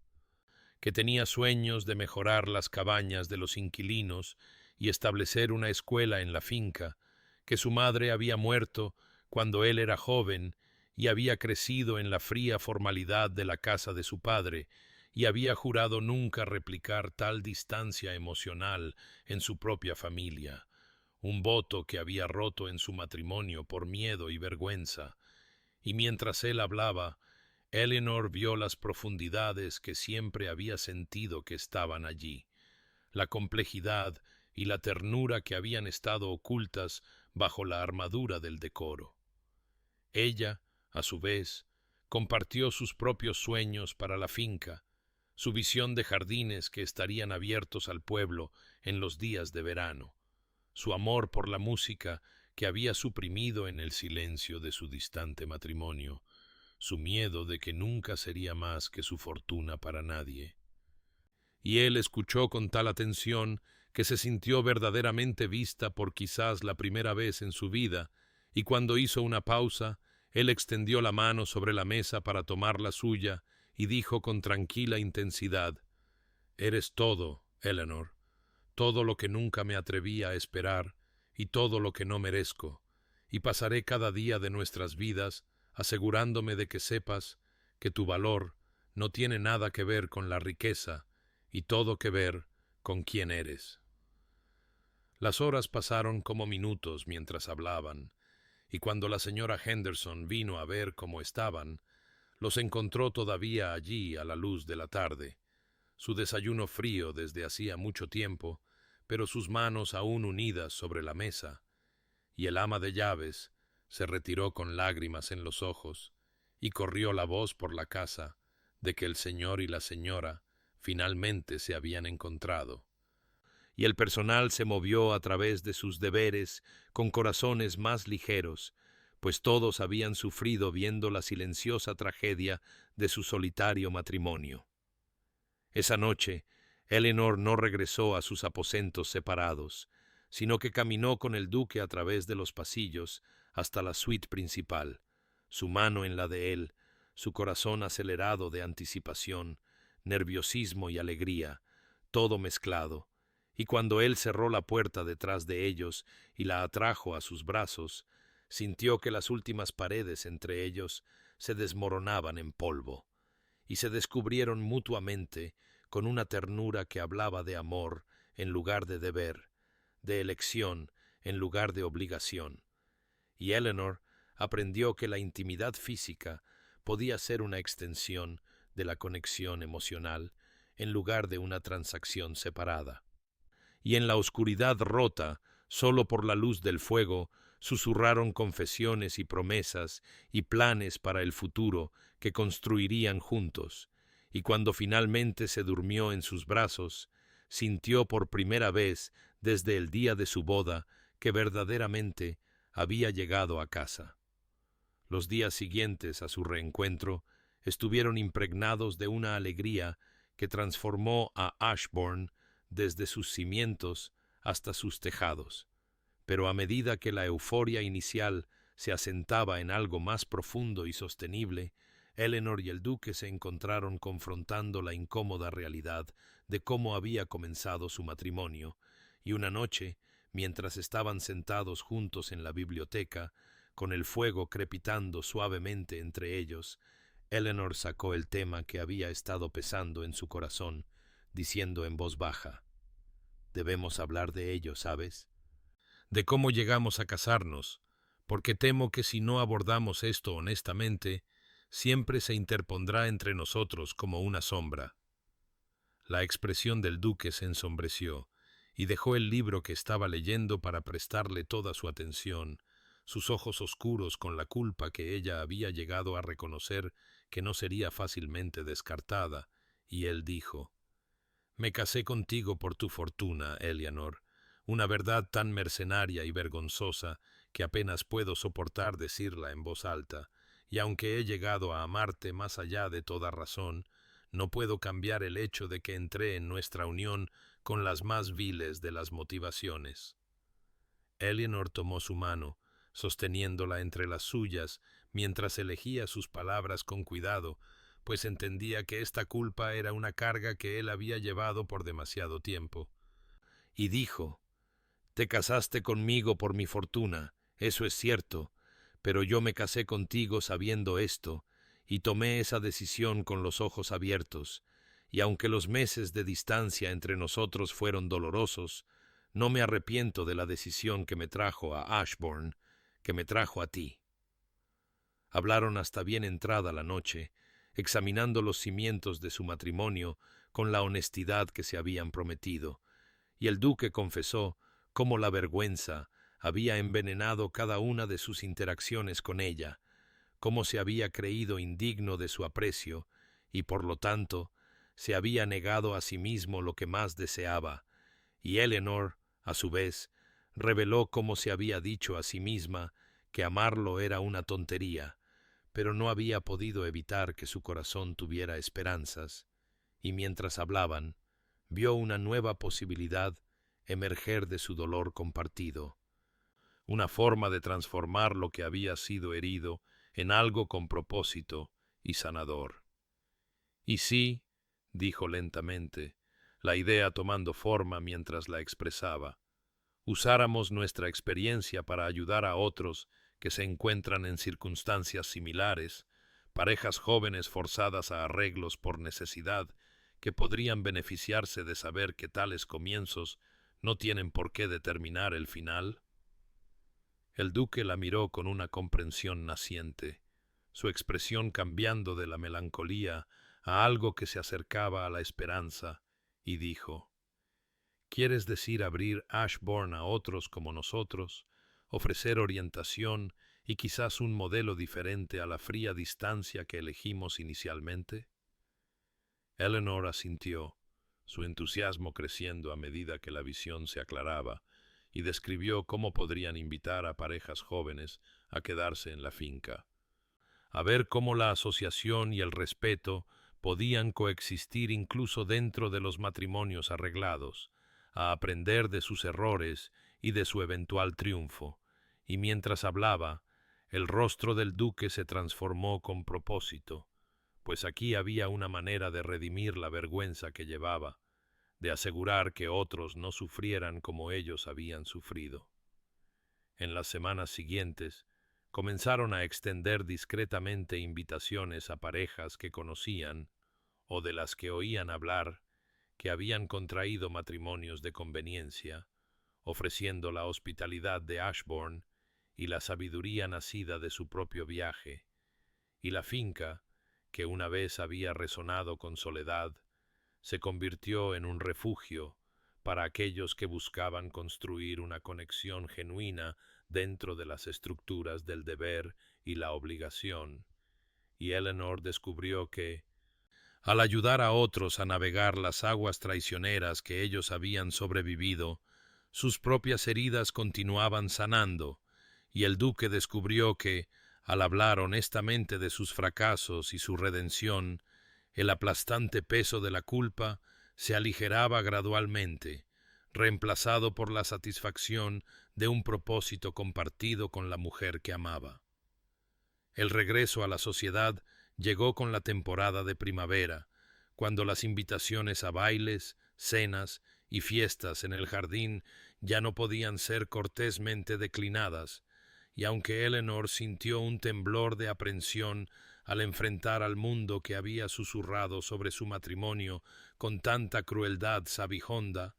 que tenía sueños de mejorar las cabañas de los inquilinos y establecer una escuela en la finca, que su madre había muerto cuando él era joven y había crecido en la fría formalidad de la casa de su padre, y había jurado nunca replicar tal distancia emocional en su propia familia, un voto que había roto en su matrimonio por miedo y vergüenza. Y mientras él hablaba, Eleanor vio las profundidades que siempre había sentido que estaban allí, la complejidad y la ternura que habían estado ocultas bajo la armadura del decoro. Ella, a su vez, compartió sus propios sueños para la finca, su visión de jardines que estarían abiertos al pueblo en los días de verano, su amor por la música que había suprimido en el silencio de su distante matrimonio, su miedo de que nunca sería más que su fortuna para nadie. Y él escuchó con tal atención que se sintió verdaderamente vista por quizás la primera vez en su vida, y cuando hizo una pausa, él extendió la mano sobre la mesa para tomar la suya y dijo con tranquila intensidad: «Eres todo, Eleanor, todo lo que nunca me atreví a esperar y todo lo que no merezco, y pasaré cada día de nuestras vidas asegurándome de que sepas que tu valor no tiene nada que ver con la riqueza y todo que ver con quién eres». Las horas pasaron como minutos mientras hablaban, y cuando la señora Henderson vino a ver cómo estaban, los encontró todavía allí a la luz de la tarde, su desayuno frío desde hacía mucho tiempo, pero sus manos aún unidas sobre la mesa, y el ama de llaves, Se retiró con lágrimas en los ojos y corrió la voz por la casa de que el señor y la señora finalmente se habían encontrado. Y el personal se movió a través de sus deberes con corazones más ligeros, pues todos habían sufrido viendo la silenciosa tragedia de su solitario matrimonio. Esa noche, Eleanor no regresó a sus aposentos separados, sino que caminó con el duque a través de los pasillos hasta la suite principal, su mano en la de él, su corazón acelerado de anticipación, nerviosismo y alegría, todo mezclado, y cuando él cerró la puerta detrás de ellos y la atrajo a sus brazos, sintió que las últimas paredes entre ellos se desmoronaban en polvo, y se descubrieron mutuamente con una ternura que hablaba de amor en lugar de deber, de elección en lugar de obligación. Y Eleanor aprendió que la intimidad física podía ser una extensión de la conexión emocional en lugar de una transacción separada. Y en la oscuridad rota, solo por la luz del fuego, susurraron confesiones y promesas y planes para el futuro que construirían juntos, y cuando finalmente se durmió en sus brazos, sintió por primera vez desde el día de su boda que verdaderamente había llegado a casa. Los días siguientes a su reencuentro estuvieron impregnados de una alegría que transformó a Ashbourne desde sus cimientos hasta sus tejados. Pero a medida que la euforia inicial se asentaba en algo más profundo y sostenible, Eleanor y el duque se encontraron confrontando la incómoda realidad de cómo había comenzado su matrimonio, y una noche, mientras estaban sentados juntos en la biblioteca, con el fuego crepitando suavemente entre ellos, Eleanor sacó el tema que había estado pesando en su corazón, diciendo en voz baja: «Debemos hablar de ello, ¿sabes? De cómo llegamos a casarnos, porque temo que si no abordamos esto honestamente, siempre se interpondrá entre nosotros como una sombra». La expresión del duque se ensombreció y dejó el libro que estaba leyendo para prestarle toda su atención, sus ojos oscuros con la culpa que ella había llegado a reconocer que no sería fácilmente descartada, y él dijo: «Me casé contigo por tu fortuna, Eleanor, una verdad tan mercenaria y vergonzosa que apenas puedo soportar decirla en voz alta, y aunque he llegado a amarte más allá de toda razón, no puedo cambiar el hecho de que entré en nuestra unión con las más viles de las motivaciones». Eleanor tomó su mano, sosteniéndola entre las suyas, mientras elegía sus palabras con cuidado, pues entendía que esta culpa era una carga que él había llevado por demasiado tiempo. Y dijo: «Te casaste conmigo por mi fortuna, eso es cierto, pero yo me casé contigo sabiendo esto, y tomé esa decisión con los ojos abiertos, y aunque los meses de distancia entre nosotros fueron dolorosos, no me arrepiento de la decisión que me trajo a Ashbourne, que me trajo a ti». Hablaron hasta bien entrada la noche, examinando los cimientos de su matrimonio con la honestidad que se habían prometido, y el duque confesó cómo la vergüenza había envenenado cada una de sus interacciones con ella, cómo se había creído indigno de su aprecio y, por lo tanto, se había negado a sí mismo lo que más deseaba, y Eleanor, a su vez, reveló cómo se había dicho a sí misma que amarlo era una tontería, pero no había podido evitar que su corazón tuviera esperanzas, y mientras hablaban, vio una nueva posibilidad emerger de su dolor compartido, una forma de transformar lo que había sido herido en algo con propósito y sanador. «Y sí», dijo lentamente, la idea tomando forma mientras la expresaba, «usáramos nuestra experiencia para ayudar a otros que se encuentran en circunstancias similares, parejas jóvenes forzadas a arreglos por necesidad, que podrían beneficiarse de saber que tales comienzos no tienen por qué determinar el final». El duque la miró con una comprensión naciente, su expresión cambiando de la melancolía a algo que se acercaba a la esperanza, y dijo: «¿Quieres decir abrir Ashbourne a otros como nosotros, ofrecer orientación y quizás un modelo diferente a la fría distancia que elegimos inicialmente? Eleanor asintió, su entusiasmo creciendo a medida que la visión se aclaraba, y describió cómo podrían invitar a parejas jóvenes a quedarse en la finca, a ver cómo la asociación y el respeto podían coexistir incluso dentro de los matrimonios arreglados, a aprender de sus errores y de su eventual triunfo, y mientras hablaba, el rostro del duque se transformó con propósito, pues aquí había una manera de redimir la vergüenza que llevaba, de asegurar que otros no sufrieran como ellos habían sufrido. En las semanas siguientes, comenzaron a extender discretamente invitaciones a parejas que conocían, o de las que oían hablar, que habían contraído matrimonios de conveniencia, ofreciendo la hospitalidad de Ashbourne y la sabiduría nacida de su propio viaje, y la finca, que una vez había resonado con soledad, se convirtió en un refugio para aquellos que buscaban construir una conexión genuina dentro de las estructuras del deber y la obligación, y Eleanor descubrió que, al ayudar a otros a navegar las aguas traicioneras que ellos habían sobrevivido, sus propias heridas continuaban sanando, y el duque descubrió que, al hablar honestamente de sus fracasos y su redención, el aplastante peso de la culpa se aligeraba gradualmente, reemplazado por la satisfacción de un propósito compartido con la mujer que amaba. El regreso a la sociedad llegó con la temporada de primavera, cuando las invitaciones a bailes, cenas y fiestas en el jardín ya no podían ser cortésmente declinadas, y aunque Eleanor sintió un temblor de aprensión al enfrentar al mundo que había susurrado sobre su matrimonio con tanta crueldad sabijonda,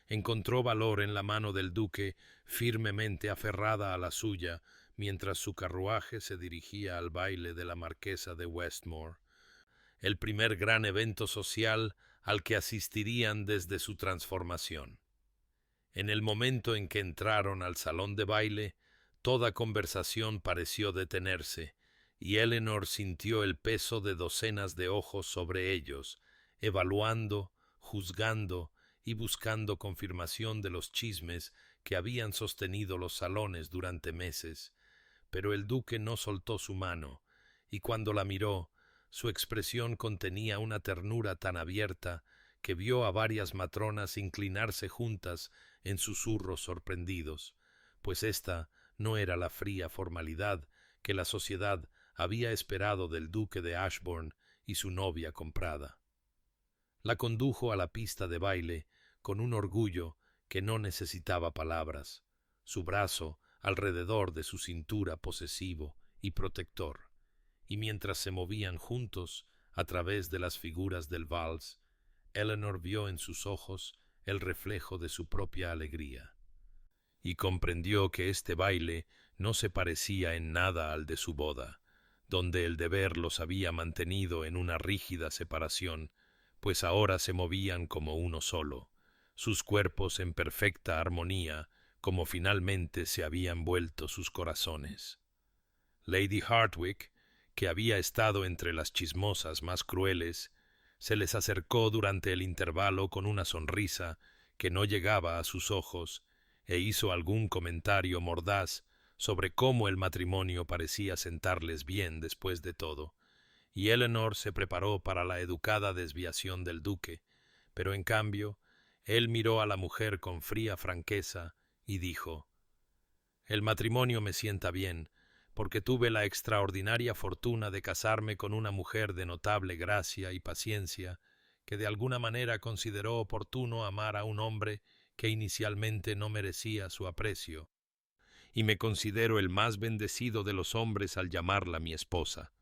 encontró valor en la mano del duque firmemente aferrada a la suya mientras su carruaje se dirigía al baile de la marquesa de Westmore, el primer gran evento social al que asistirían desde su transformación. En el momento en que entraron al salón de baile, toda conversación pareció detenerse, y Eleanor sintió el peso de docenas de ojos sobre ellos, evaluando, juzgando y buscando confirmación de los chismes que habían sostenido los salones durante meses. Pero el duque no soltó su mano, y cuando la miró, su expresión contenía una ternura tan abierta que vio a varias matronas inclinarse juntas en susurros sorprendidos, pues esta no era la fría formalidad que la sociedad había esperado del duque de Ashbourne y su novia comprada. La condujo a la pista de baile con un orgullo que no necesitaba palabras, su brazo alrededor de su cintura posesivo y protector, y mientras se movían juntos a través de las figuras del vals, Eleanor vio en sus ojos el reflejo de su propia alegría, y comprendió que este baile no se parecía en nada al de su boda, donde el deber los había mantenido en una rígida separación, pues ahora se movían como uno solo, sus cuerpos en perfecta armonía, como finalmente se habían vuelto sus corazones. Lady Hartwig, que había estado entre las chismosas más crueles, se les acercó durante el intervalo con una sonrisa que no llegaba a sus ojos, e hizo algún comentario mordaz sobre cómo el matrimonio parecía sentarles bien después de todo, y Eleanor se preparó para la educada desviación del duque, pero en cambio él miró a la mujer con fría franqueza y dijo: «El matrimonio me sienta bien, porque tuve la extraordinaria fortuna de casarme con una mujer de notable gracia y paciencia, que de alguna manera consideró oportuno amar a un hombre que inicialmente no merecía su aprecio, y me considero el más bendecido de los hombres al llamarla mi esposa».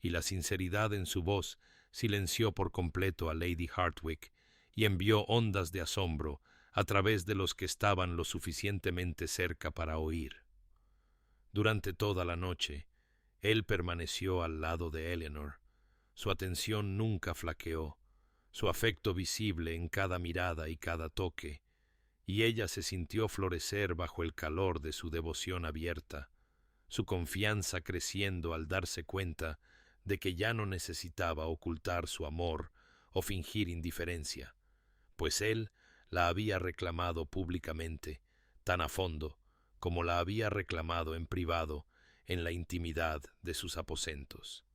Y la sinceridad en su voz silenció por completo a Lady Hartwig y envió ondas de asombro a través de los que estaban lo suficientemente cerca para oír. Durante toda la noche, él permaneció al lado de Eleanor. Su atención nunca flaqueó, su afecto visible en cada mirada y cada toque, y ella se sintió florecer bajo el calor de su devoción abierta, su confianza creciendo al darse cuenta de que ya no necesitaba ocultar su amor o fingir indiferencia, pues él la había reclamado públicamente, tan a fondo como la había reclamado en privado en la intimidad de sus aposentos.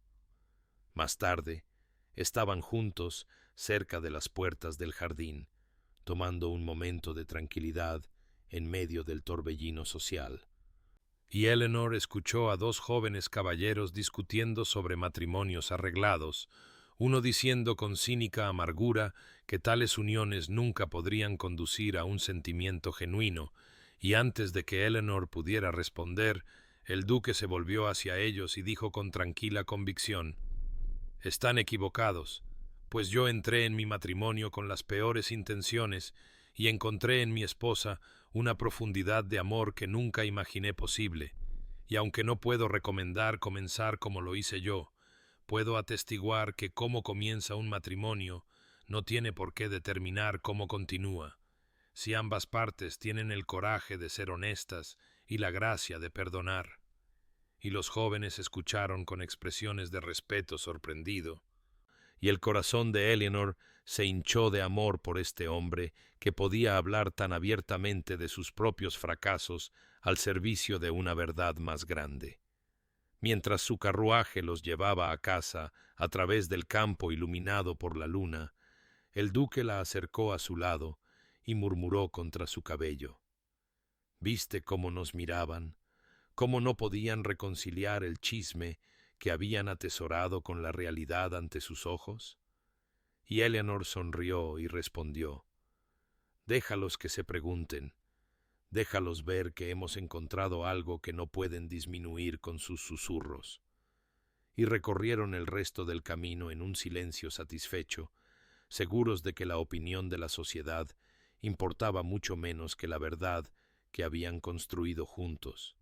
Más tarde, estaban juntos cerca de las puertas del jardín, tomando un momento de tranquilidad en medio del torbellino social. Y Eleanor escuchó a dos jóvenes caballeros discutiendo sobre matrimonios arreglados, uno diciendo con cínica amargura que tales uniones nunca podrían conducir a un sentimiento genuino, y antes de que Eleanor pudiera responder, el duque se volvió hacia ellos y dijo con tranquila convicción: «Están equivocados, pues yo entré en mi matrimonio con las peores intenciones y encontré en mi esposa una profundidad de amor que nunca imaginé posible, y aunque no puedo recomendar comenzar como lo hice yo, puedo atestiguar que cómo comienza un matrimonio no tiene por qué determinar cómo continúa, si ambas partes tienen el coraje de ser honestas y la gracia de perdonar». Y los jóvenes escucharon con expresiones de respeto sorprendido, y el corazón de Eleanor se hinchó de amor por este hombre que podía hablar tan abiertamente de sus propios fracasos al servicio de una verdad más grande. Mientras su carruaje los llevaba a casa a través del campo iluminado por la luna, el duque la acercó a su lado y murmuró contra su cabello: «¿Viste cómo nos miraban? ¿Cómo no podían reconciliar el chisme que habían atesorado con la realidad ante sus ojos?» Y Eleanor sonrió y respondió: «Déjalos que se pregunten, déjalos ver que hemos encontrado algo que no pueden disminuir con sus susurros». Y recorrieron el resto del camino en un silencio satisfecho, seguros de que la opinión de la sociedad importaba mucho menos que la verdad que habían construido juntos.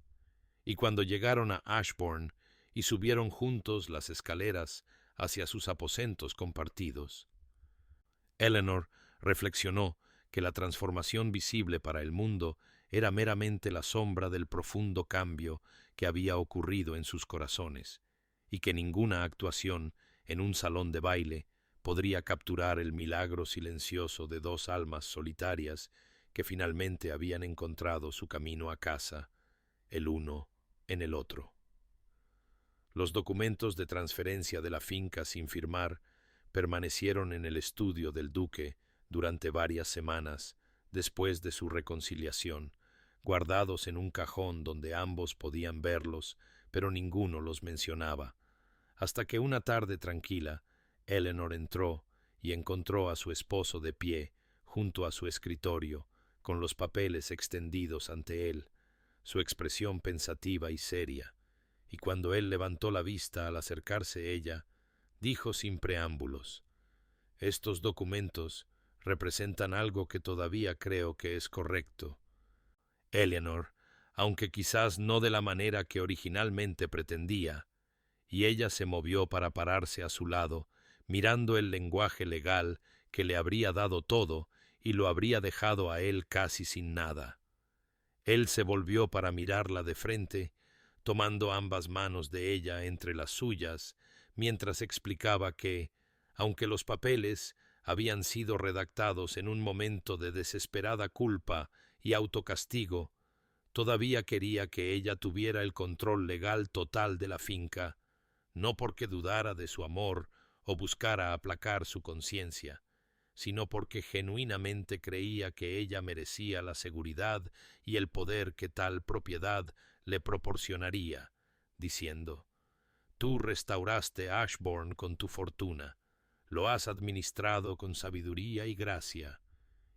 Y cuando llegaron a Ashbourne y subieron juntos las escaleras hacia sus aposentos compartidos, Eleanor reflexionó que la transformación visible para el mundo era meramente la sombra del profundo cambio que había ocurrido en sus corazones, y que ninguna actuación en un salón de baile podría capturar el milagro silencioso de dos almas solitarias que finalmente habían encontrado su camino a casa, el uno en el otro. Los documentos de transferencia de la finca sin firmar permanecieron en el estudio del duque durante varias semanas después de su reconciliación, guardados en un cajón donde ambos podían verlos, pero ninguno los mencionaba, hasta que una tarde tranquila, Eleanor entró y encontró a su esposo de pie junto a su escritorio, con los papeles extendidos ante él, su expresión pensativa y seria, y cuando él levantó la vista al acercarse ella, dijo sin preámbulos: «Estos documentos representan algo que todavía creo que es correcto, Eleanor, aunque quizás no de la manera que originalmente pretendía». Y ella se movió para pararse a su lado, mirando el lenguaje legal que le habría dado todo y lo habría dejado a él casi sin nada. Él se volvió para mirarla de frente, tomando ambas manos de ella entre las suyas, mientras explicaba que, aunque los papeles habían sido redactados en un momento de desesperada culpa y autocastigo, todavía quería que ella tuviera el control legal total de la finca, no porque dudara de su amor o buscara aplacar su conciencia, sino porque genuinamente creía que ella merecía la seguridad y el poder que tal propiedad le proporcionaría, diciendo: «Tú restauraste Ashbourne con tu fortuna, lo has administrado con sabiduría y gracia,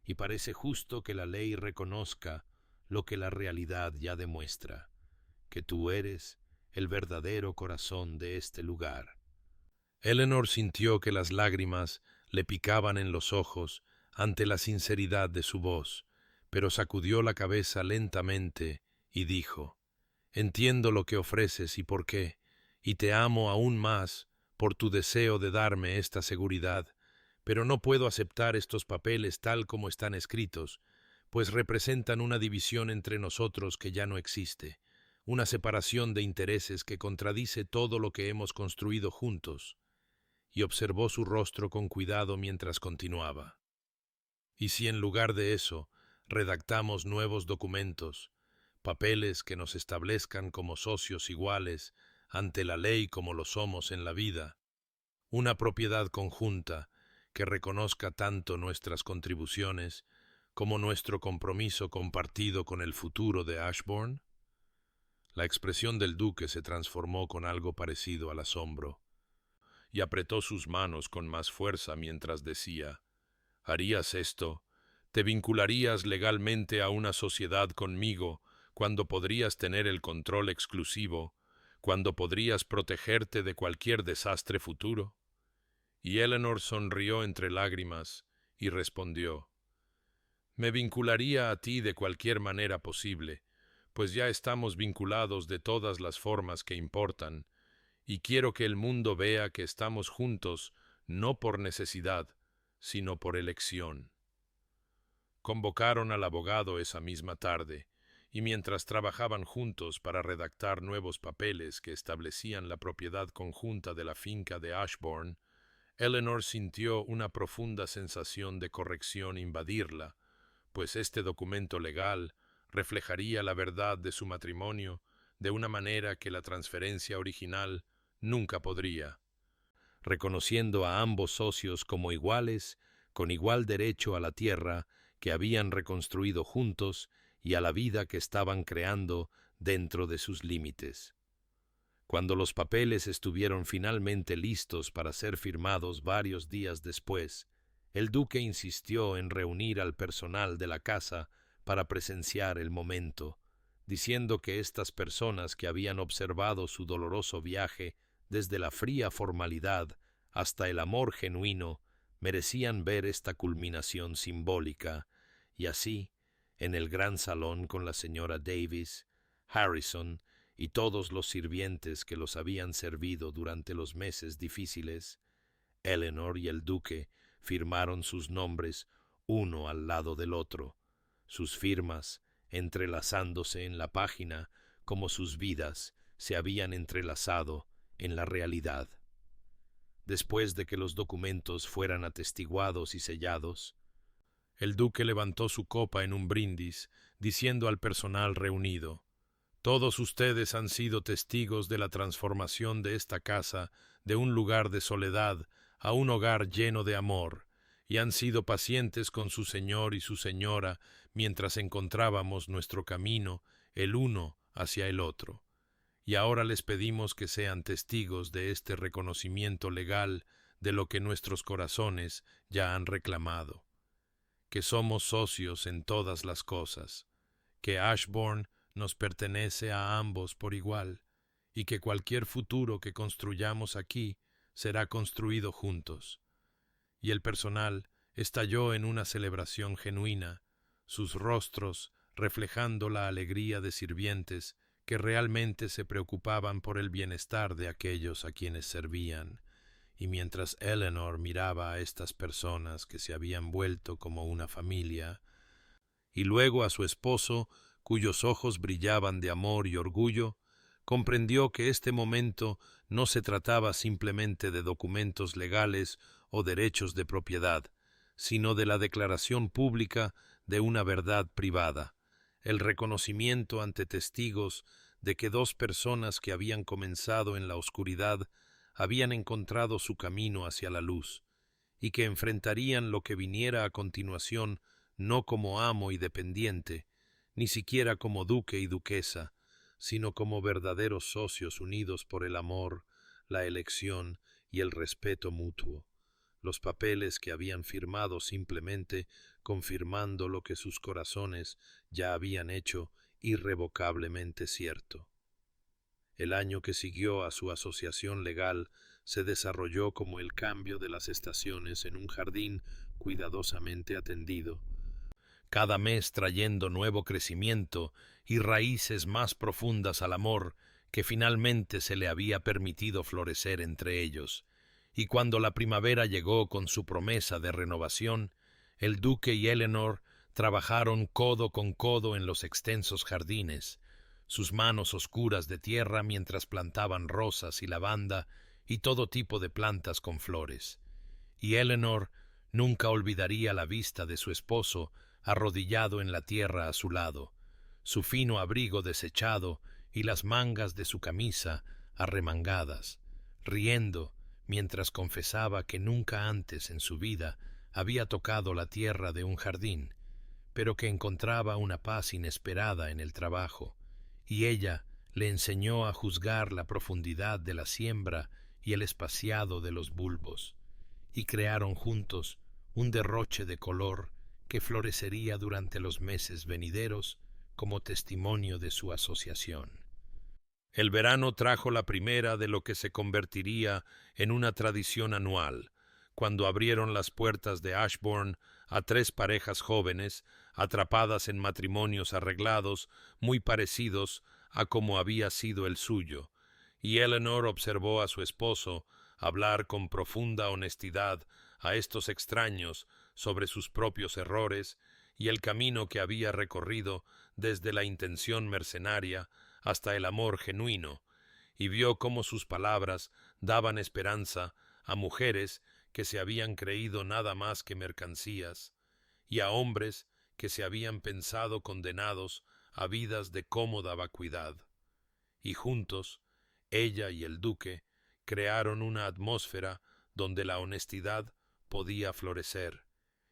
y parece justo que la ley reconozca lo que la realidad ya demuestra, que tú eres el verdadero corazón de este lugar». Eleanor sintió que las lágrimas le picaban en los ojos ante la sinceridad de su voz, pero sacudió la cabeza lentamente y dijo: «Entiendo lo que ofreces y por qué, y te amo aún más por tu deseo de darme esta seguridad, pero no puedo aceptar estos papeles tal como están escritos, pues representan una división entre nosotros que ya no existe, una separación de intereses que contradice todo lo que hemos construido juntos, y observó su rostro con cuidado mientras continuaba. ¿Y si en lugar de eso redactamos nuevos documentos, papeles que nos establezcan como socios iguales ante la ley como lo somos en la vida, una propiedad conjunta que reconozca tanto nuestras contribuciones como nuestro compromiso compartido con el futuro de Ashbourne? La expresión del duque se transformó con algo parecido al asombro, y apretó sus manos con más fuerza mientras decía: ¿harías esto? ¿Te vincularías legalmente a una sociedad conmigo cuando podrías tener el control exclusivo, cuando podrías protegerte de cualquier desastre futuro? Y Eleanor sonrió entre lágrimas y respondió: me vincularía a ti de cualquier manera posible, pues ya estamos vinculados de todas las formas que importan, y quiero que el mundo vea que estamos juntos no por necesidad, sino por elección. Convocaron al abogado esa misma tarde, y mientras trabajaban juntos para redactar nuevos papeles que establecían la propiedad conjunta de la finca de Ashbourne, Eleanor sintió una profunda sensación de corrección invadirla, pues este documento legal reflejaría la verdad de su matrimonio de una manera que la transferencia original nunca podría, reconociendo a ambos socios como iguales, con igual derecho a la tierra que habían reconstruido juntos y a la vida que estaban creando dentro de sus límites. Cuando los papeles estuvieron finalmente listos para ser firmados varios días después, el duque insistió en reunir al personal de la casa para presenciar el momento, diciendo que estas personas que habían observado su doloroso viaje desde la fría formalidad hasta el amor genuino merecían ver esta culminación simbólica, y así, en el gran salón con la señora Davis, Harrison y todos los sirvientes que los habían servido durante los meses difíciles, Eleanor y el duque firmaron sus nombres uno al lado del otro, sus firmas entrelazándose en la página como sus vidas se habían entrelazado en la realidad. Después de que los documentos fueran atestiguados y sellados, el duque levantó su copa en un brindis, diciendo al personal reunido: todos ustedes han sido testigos de la transformación de esta casa de un lugar de soledad a un hogar lleno de amor, y han sido pacientes con su señor y su señora mientras encontrábamos nuestro camino el uno hacia el otro. Y ahora les pedimos que sean testigos de este reconocimiento legal de lo que nuestros corazones ya han reclamado, que somos socios en todas las cosas, que Ashbourne nos pertenece a ambos por igual, y que cualquier futuro que construyamos aquí será construido juntos. Y el personal estalló en una celebración genuina, sus rostros reflejando la alegría de sirvientes que realmente se preocupaban por el bienestar de aquellos a quienes servían. Y mientras Eleanor miraba a estas personas que se habían vuelto como una familia, y luego a su esposo, cuyos ojos brillaban de amor y orgullo, comprendió que este momento no se trataba simplemente de documentos legales o derechos de propiedad, sino de la declaración pública de una verdad privada, el reconocimiento ante testigos de que dos personas que habían comenzado en la oscuridad habían encontrado su camino hacia la luz, y que enfrentarían lo que viniera a continuación no como amo y dependiente, ni siquiera como duque y duquesa, sino como verdaderos socios unidos por el amor, la elección y el respeto mutuo. Los papeles que habían firmado simplemente confirmando lo que sus corazones ya habían hecho irrevocablemente cierto. El año que siguió a su asociación legal se desarrolló como el cambio de las estaciones en un jardín cuidadosamente atendido, cada mes trayendo nuevo crecimiento y raíces más profundas al amor que finalmente se le había permitido florecer entre ellos. Y cuando la primavera llegó con su promesa de renovación, el duque y Eleanor trabajaron codo con codo en los extensos jardines, sus manos oscuras de tierra mientras plantaban rosas y lavanda y todo tipo de plantas con flores. Y Eleanor nunca olvidaría la vista de su esposo arrodillado en la tierra a su lado, su fino abrigo desechado y las mangas de su camisa arremangadas, riendo mientras confesaba que nunca antes en su vida había tocado la tierra de un jardín, pero que encontraba una paz inesperada en el trabajo, y ella le enseñó a juzgar la profundidad de la siembra y el espaciado de los bulbos, y crearon juntos un derroche de color que florecería durante los meses venideros como testimonio de su asociación. El verano trajo la primera de lo que se convertiría en una tradición anual, cuando abrieron las puertas de Ashbourne a 3 parejas jóvenes, atrapadas en matrimonios arreglados muy parecidos a como había sido el suyo, y Eleanor observó a su esposo hablar con profunda honestidad a estos extraños sobre sus propios errores y el camino que había recorrido desde la intención mercenaria hasta el amor genuino, y vio cómo sus palabras daban esperanza a mujeres que se habían creído nada más que mercancías, y a hombres que se habían pensado condenados a vidas de cómoda vacuidad. Y juntos, ella y el duque crearon una atmósfera donde la honestidad podía florecer,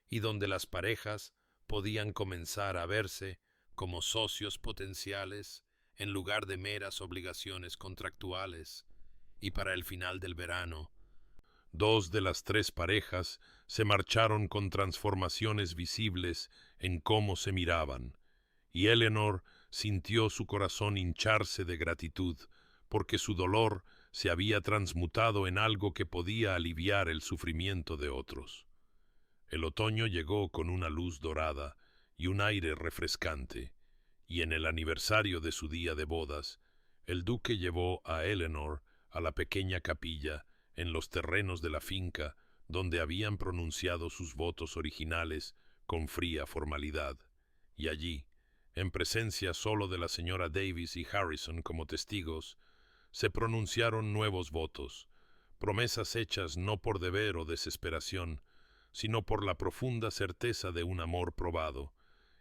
y donde las parejas podían comenzar a verse como socios potenciales en lugar de meras obligaciones contractuales. Y para el final del verano, 2 de las 3 parejas se marcharon con transformaciones visibles en cómo se miraban, y Eleanor sintió su corazón hincharse de gratitud, porque su dolor se había transmutado en algo que podía aliviar el sufrimiento de otros. El otoño llegó con una luz dorada y un aire refrescante, y en el aniversario de su día de bodas, el duque llevó a Eleanor a la pequeña capilla en los terrenos de la finca donde habían pronunciado sus votos originales con fría formalidad, y allí, en presencia solo de la señora Davis y Harrison como testigos, se pronunciaron nuevos votos, promesas hechas no por deber o desesperación, sino por la profunda certeza de un amor probado,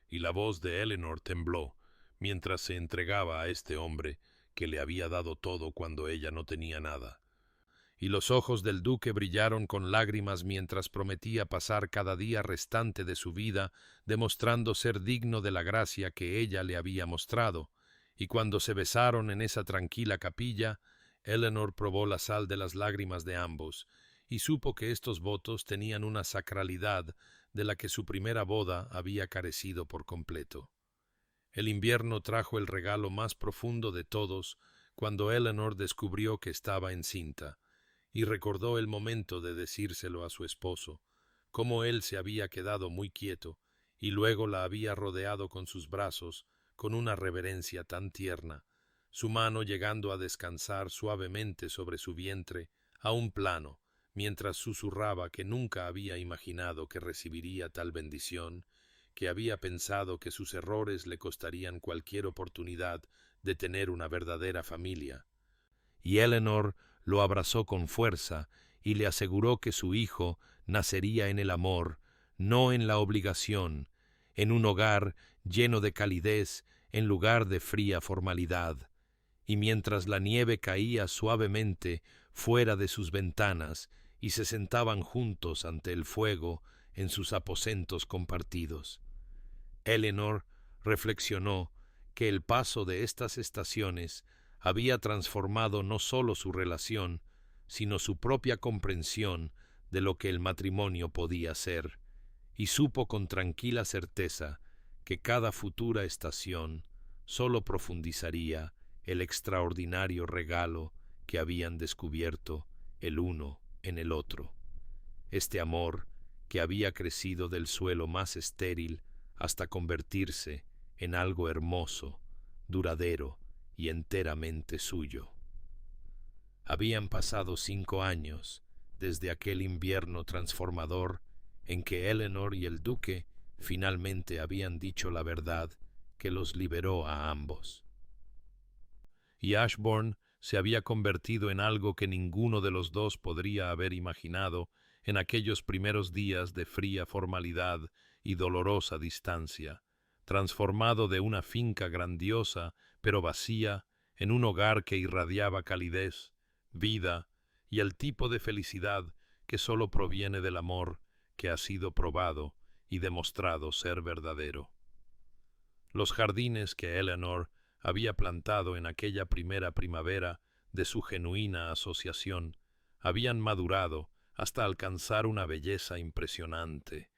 y la voz de Eleanor tembló mientras se entregaba a este hombre que le había dado todo cuando ella no tenía nada. Y los ojos del duque brillaron con lágrimas mientras prometía pasar cada día restante de su vida demostrando ser digno de la gracia que ella le había mostrado, y cuando se besaron en esa tranquila capilla, Eleanor probó la sal de las lágrimas de ambos, y supo que estos votos tenían una sacralidad de la que su primera boda había carecido por completo. El invierno trajo el regalo más profundo de todos cuando Eleanor descubrió que estaba encinta, y recordó el momento de decírselo a su esposo, cómo él se había quedado muy quieto, y luego la había rodeado con sus brazos con una reverencia tan tierna, su mano llegando a descansar suavemente sobre su vientre a un plano, mientras susurraba que nunca había imaginado que recibiría tal bendición, que había pensado que sus errores le costarían cualquier oportunidad de tener una verdadera familia. Y Eleanor lo abrazó con fuerza y le aseguró que su hijo nacería en el amor, no en la obligación, en un hogar lleno de calidez en lugar de fría formalidad. Y mientras la nieve caía suavemente fuera de sus ventanas y se sentaban juntos ante el fuego en sus aposentos compartidos, Eleanor reflexionó que el paso de estas estaciones había transformado no solo su relación, sino su propia comprensión de lo que el matrimonio podía ser, y supo con tranquila certeza que cada futura estación sólo profundizaría el extraordinario regalo que habían descubierto el uno en el otro. Este amor que había crecido del suelo más estéril hasta convertirse en algo hermoso, duradero y enteramente suyo. Habían pasado 5 años desde aquel invierno transformador en que Eleanor y el duque finalmente habían dicho la verdad que los liberó a ambos. y Ashbourne se había convertido en algo que ninguno de los dos podría haber imaginado en aquellos primeros días de fría formalidad y dolorosa distancia, transformado de una finca grandiosa pero vacía en un hogar que irradiaba calidez, vida y el tipo de felicidad que sólo proviene del amor que ha sido probado y demostrado ser verdadero. Los jardines que Eleanor había plantado en aquella primera primavera de su genuina asociación habían madurado hasta alcanzar una belleza impresionante,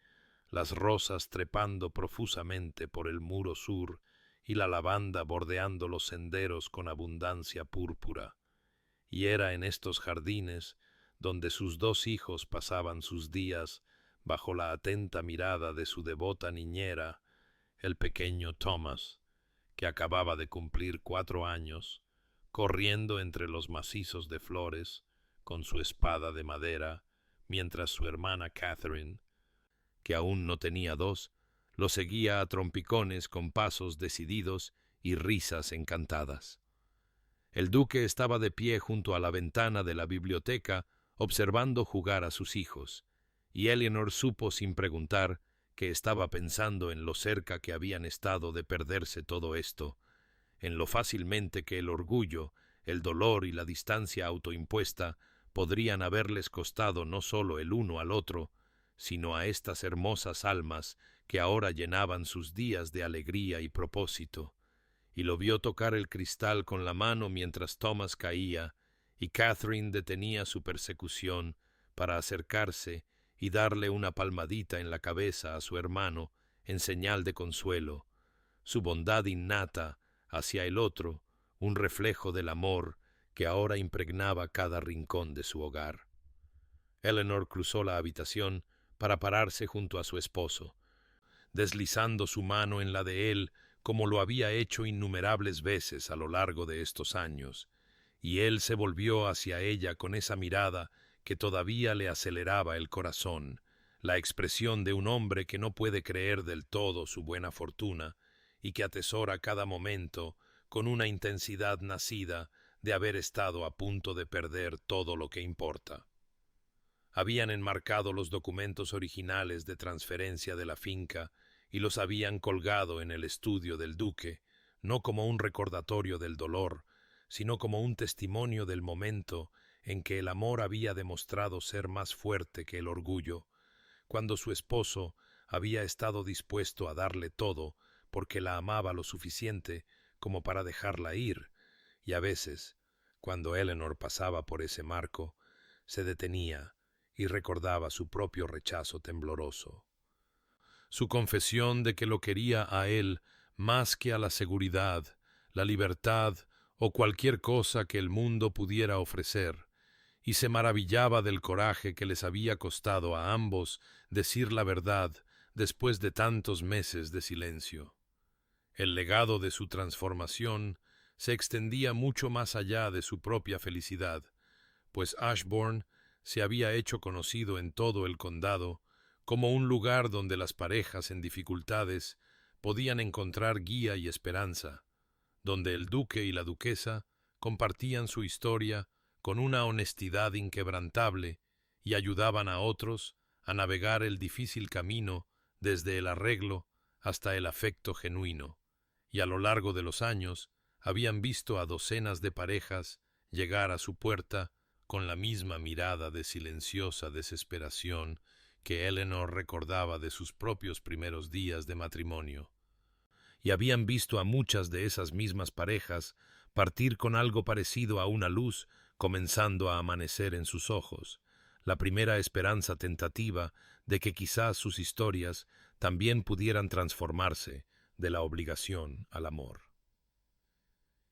las rosas trepando profusamente por el muro sur y la lavanda bordeando los senderos con abundancia púrpura. Y era en estos jardines donde sus dos hijos pasaban sus días bajo la atenta mirada de su devota niñera, el pequeño Thomas, que acababa de cumplir 4 años, corriendo entre los macizos de flores con su espada de madera, mientras su hermana Catherine, que aún no tenía 2, lo seguía a trompicones con pasos decididos y risas encantadas. El duque estaba de pie junto a la ventana de la biblioteca observando jugar a sus hijos, y Eleanor supo sin preguntar que estaba pensando en lo cerca que habían estado de perderse todo esto, en lo fácilmente que el orgullo, el dolor y la distancia autoimpuesta podrían haberles costado no solo el uno al otro, sino a estas hermosas almas que ahora llenaban sus días de alegría y propósito. Y lo vio tocar el cristal con la mano mientras Thomas caía, y Catherine detenía su persecución para acercarse y darle una palmadita en la cabeza a su hermano en señal de consuelo, su bondad innata hacia el otro, un reflejo del amor que ahora impregnaba cada rincón de su hogar. Eleanor cruzó la habitación para pararse junto a su esposo, deslizando su mano en la de él como lo había hecho innumerables veces a lo largo de estos años, y él se volvió hacia ella con esa mirada que todavía le aceleraba el corazón, la expresión de un hombre que no puede creer del todo su buena fortuna y que atesora cada momento con una intensidad nacida de haber estado a punto de perder todo lo que importa. Habían enmarcado los documentos originales de transferencia de la finca y los habían colgado en el estudio del duque, no como un recordatorio del dolor, sino como un testimonio del momento en que el amor había demostrado ser más fuerte que el orgullo, cuando su esposo había estado dispuesto a darle todo porque la amaba lo suficiente como para dejarla ir, y a veces, cuando Eleanor pasaba por ese marco, se detenía y recordaba su propio rechazo tembloroso. Su confesión de que lo quería a él más que a la seguridad, la libertad o cualquier cosa que el mundo pudiera ofrecer, y se maravillaba del coraje que les había costado a ambos decir la verdad después de tantos meses de silencio. El legado de su transformación se extendía mucho más allá de su propia felicidad, pues Ashbourne se había hecho conocido en todo el condado como un lugar donde las parejas en dificultades podían encontrar guía y esperanza, donde el duque y la duquesa compartían su historia con una honestidad inquebrantable y ayudaban a otros a navegar el difícil camino desde el arreglo hasta el afecto genuino, y a lo largo de los años habían visto a docenas de parejas llegar a su puerta con la misma mirada de silenciosa desesperación que Eleanor recordaba de sus propios primeros días de matrimonio. Y habían visto a muchas de esas mismas parejas partir con algo parecido a una luz comenzando a amanecer en sus ojos, la primera esperanza tentativa de que quizás sus historias también pudieran transformarse de la obligación al amor.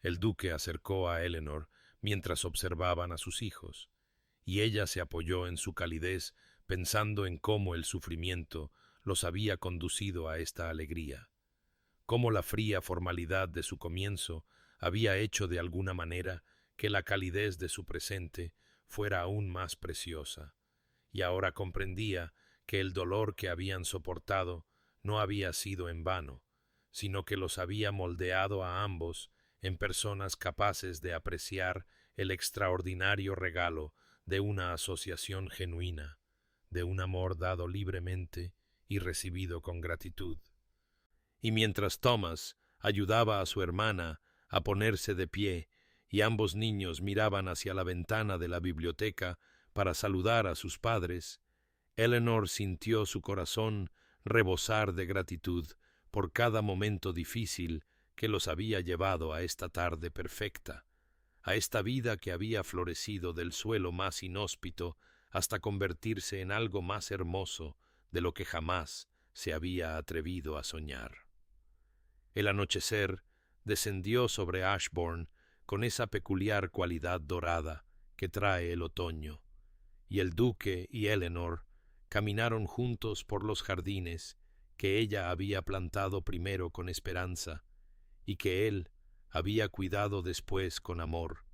El duque acercó a Eleanor mientras observaban a sus hijos, y ella se apoyó en su calidez pensando en cómo el sufrimiento los había conducido a esta alegría, cómo la fría formalidad de su comienzo había hecho de alguna manera que la calidez de su presente fuera aún más preciosa, y ahora comprendía que el dolor que habían soportado no había sido en vano, sino que los había moldeado a ambos en personas capaces de apreciar el extraordinario regalo de una asociación genuina, de un amor dado libremente y recibido con gratitud. Y mientras Thomas ayudaba a su hermana a ponerse de pie y ambos niños miraban hacia la ventana de la biblioteca para saludar a sus padres, Eleanor sintió su corazón rebosar de gratitud por cada momento difícil que los había llevado a esta tarde perfecta, a esta vida que había florecido del suelo más inhóspito hasta convertirse en algo más hermoso de lo que jamás se había atrevido a soñar. El anochecer descendió sobre Ashbourne con esa peculiar cualidad dorada que trae el otoño, y el duque y Eleanor caminaron juntos por los jardines que ella había plantado primero con esperanza y que él había cuidado después con amor,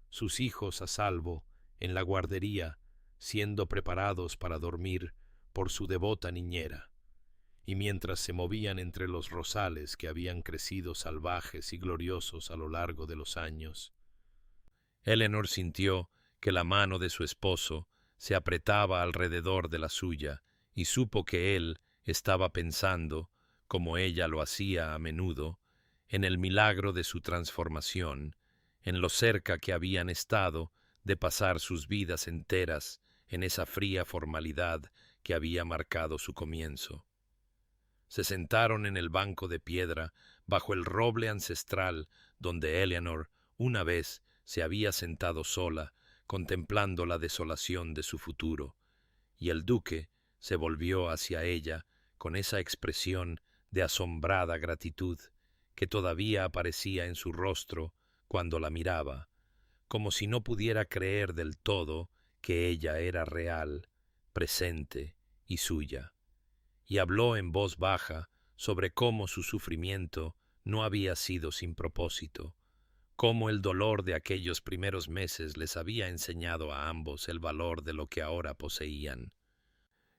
sus hijos a salvo en la guardería, siendo preparados para dormir por su devota niñera, y mientras se movían entre los rosales que habían crecido salvajes y gloriosos a lo largo de los años, Eleanor sintió que la mano de su esposo se apretaba alrededor de la suya y supo que él estaba pensando, como ella lo hacía a menudo, en el milagro de su transformación, en lo cerca que habían estado de pasar sus vidas enteras en esa fría formalidad que había marcado su comienzo. Se sentaron en el banco de piedra bajo el roble ancestral donde Eleanor una vez se había sentado sola, contemplando la desolación de su futuro, y el duque se volvió hacia ella con esa expresión de asombrada gratitud que todavía aparecía en su rostro cuando la miraba, como si no pudiera creer del todo que ella era real, presente y suya, y habló en voz baja sobre cómo su sufrimiento no había sido sin propósito, cómo el dolor de aquellos primeros meses les había enseñado a ambos el valor de lo que ahora poseían.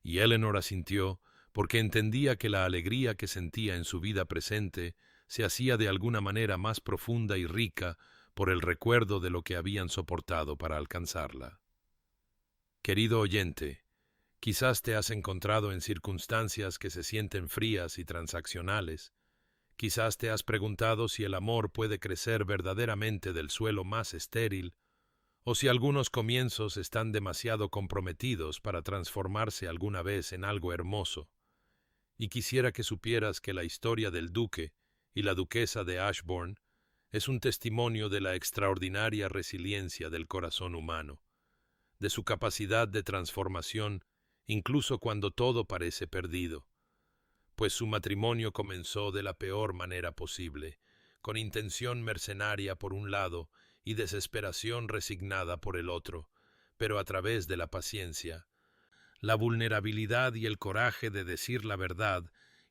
Y Eleanor asintió porque entendía que la alegría que sentía en su vida presente se hacía de alguna manera más profunda y rica por el recuerdo de lo que habían soportado para alcanzarla. Querido oyente, quizás te has encontrado en circunstancias que se sienten frías y transaccionales. Quizás te has preguntado si el amor puede crecer verdaderamente del suelo más estéril, o si algunos comienzos están demasiado comprometidos para transformarse alguna vez en algo hermoso. Y quisiera que supieras que la historia del duque y la duquesa de Ashbourne es un testimonio de la extraordinaria resiliencia del corazón humano, de su capacidad de transformación incluso cuando todo parece perdido, pues su matrimonio comenzó de la peor manera posible, con intención mercenaria por un lado y desesperación resignada por el otro, pero a través de la paciencia, la vulnerabilidad y el coraje de decir la verdad,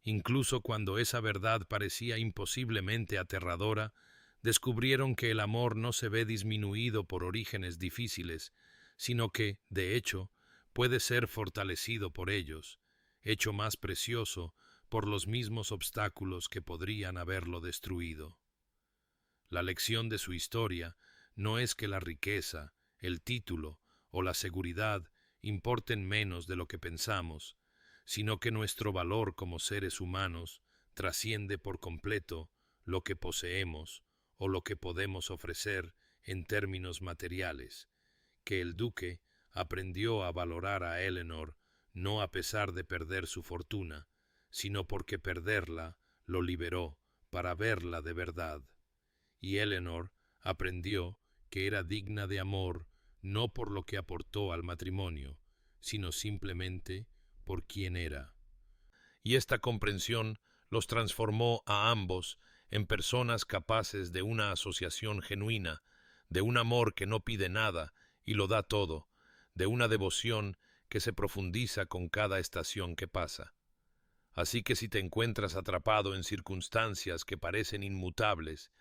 incluso cuando esa verdad parecía imposiblemente aterradora, descubrieron que el amor no se ve disminuido por orígenes difíciles, sino que, de hecho, puede ser fortalecido por ellos, hecho más precioso por los mismos obstáculos que podrían haberlo destruido. La lección de su historia no es que la riqueza, el título o la seguridad importen menos de lo que pensamos, sino que nuestro valor como seres humanos trasciende por completo lo que poseemos o lo que podemos ofrecer en términos materiales, que el duque aprendió a valorar a Eleanor no a pesar de perder su fortuna, sino porque perderla lo liberó para verla de verdad. Y Eleanor aprendió que era digna de amor no por lo que aportó al matrimonio, sino simplemente por quien era. Y esta comprensión los transformó a ambos en personas capaces de una asociación genuina, de un amor que no pide nada y lo da todo, de una devoción que se profundiza con cada estación que pasa. Así que si te encuentras atrapado en circunstancias que parecen inmutables,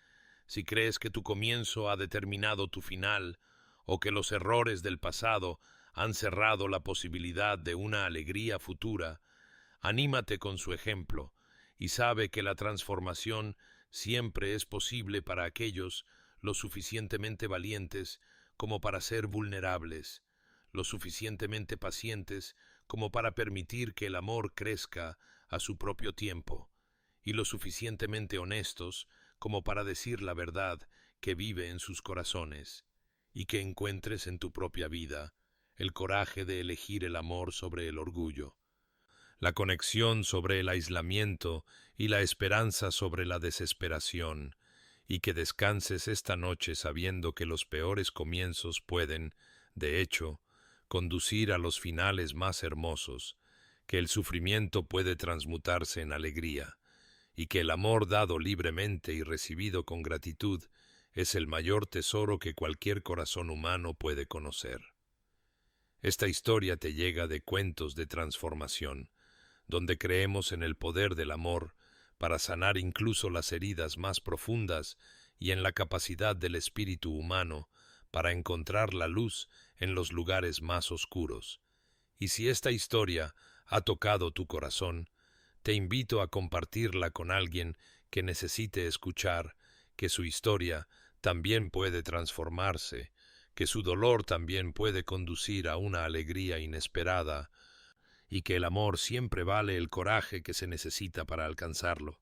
si crees que tu comienzo ha determinado tu final, o que los errores del pasado han cerrado la posibilidad de una alegría futura, anímate con su ejemplo y sabe que la transformación siempre es posible para aquellos lo suficientemente valientes como para ser vulnerables, lo suficientemente pacientes como para permitir que el amor crezca a su propio tiempo, y lo suficientemente honestos como para decir la verdad que vive en sus corazones, y que encuentres en tu propia vida el coraje de elegir el amor sobre el orgullo, la conexión sobre el aislamiento y la esperanza sobre la desesperación, y que descanses esta noche sabiendo que los peores comienzos pueden, de hecho, conducir a los finales más hermosos, que el sufrimiento puede transmutarse en alegría, y que el amor dado libremente y recibido con gratitud es el mayor tesoro que cualquier corazón humano puede conocer. Esta historia te llega de Cuentos de Transformación, donde creemos en el poder del amor para sanar incluso las heridas más profundas y en la capacidad del espíritu humano para encontrar la luz en los lugares más oscuros. Y si esta historia ha tocado tu corazón, te invito a compartirla con alguien que necesite escuchar que su historia también puede transformarse, que su dolor también puede conducir a una alegría inesperada, y que el amor siempre vale el coraje que se necesita para alcanzarlo.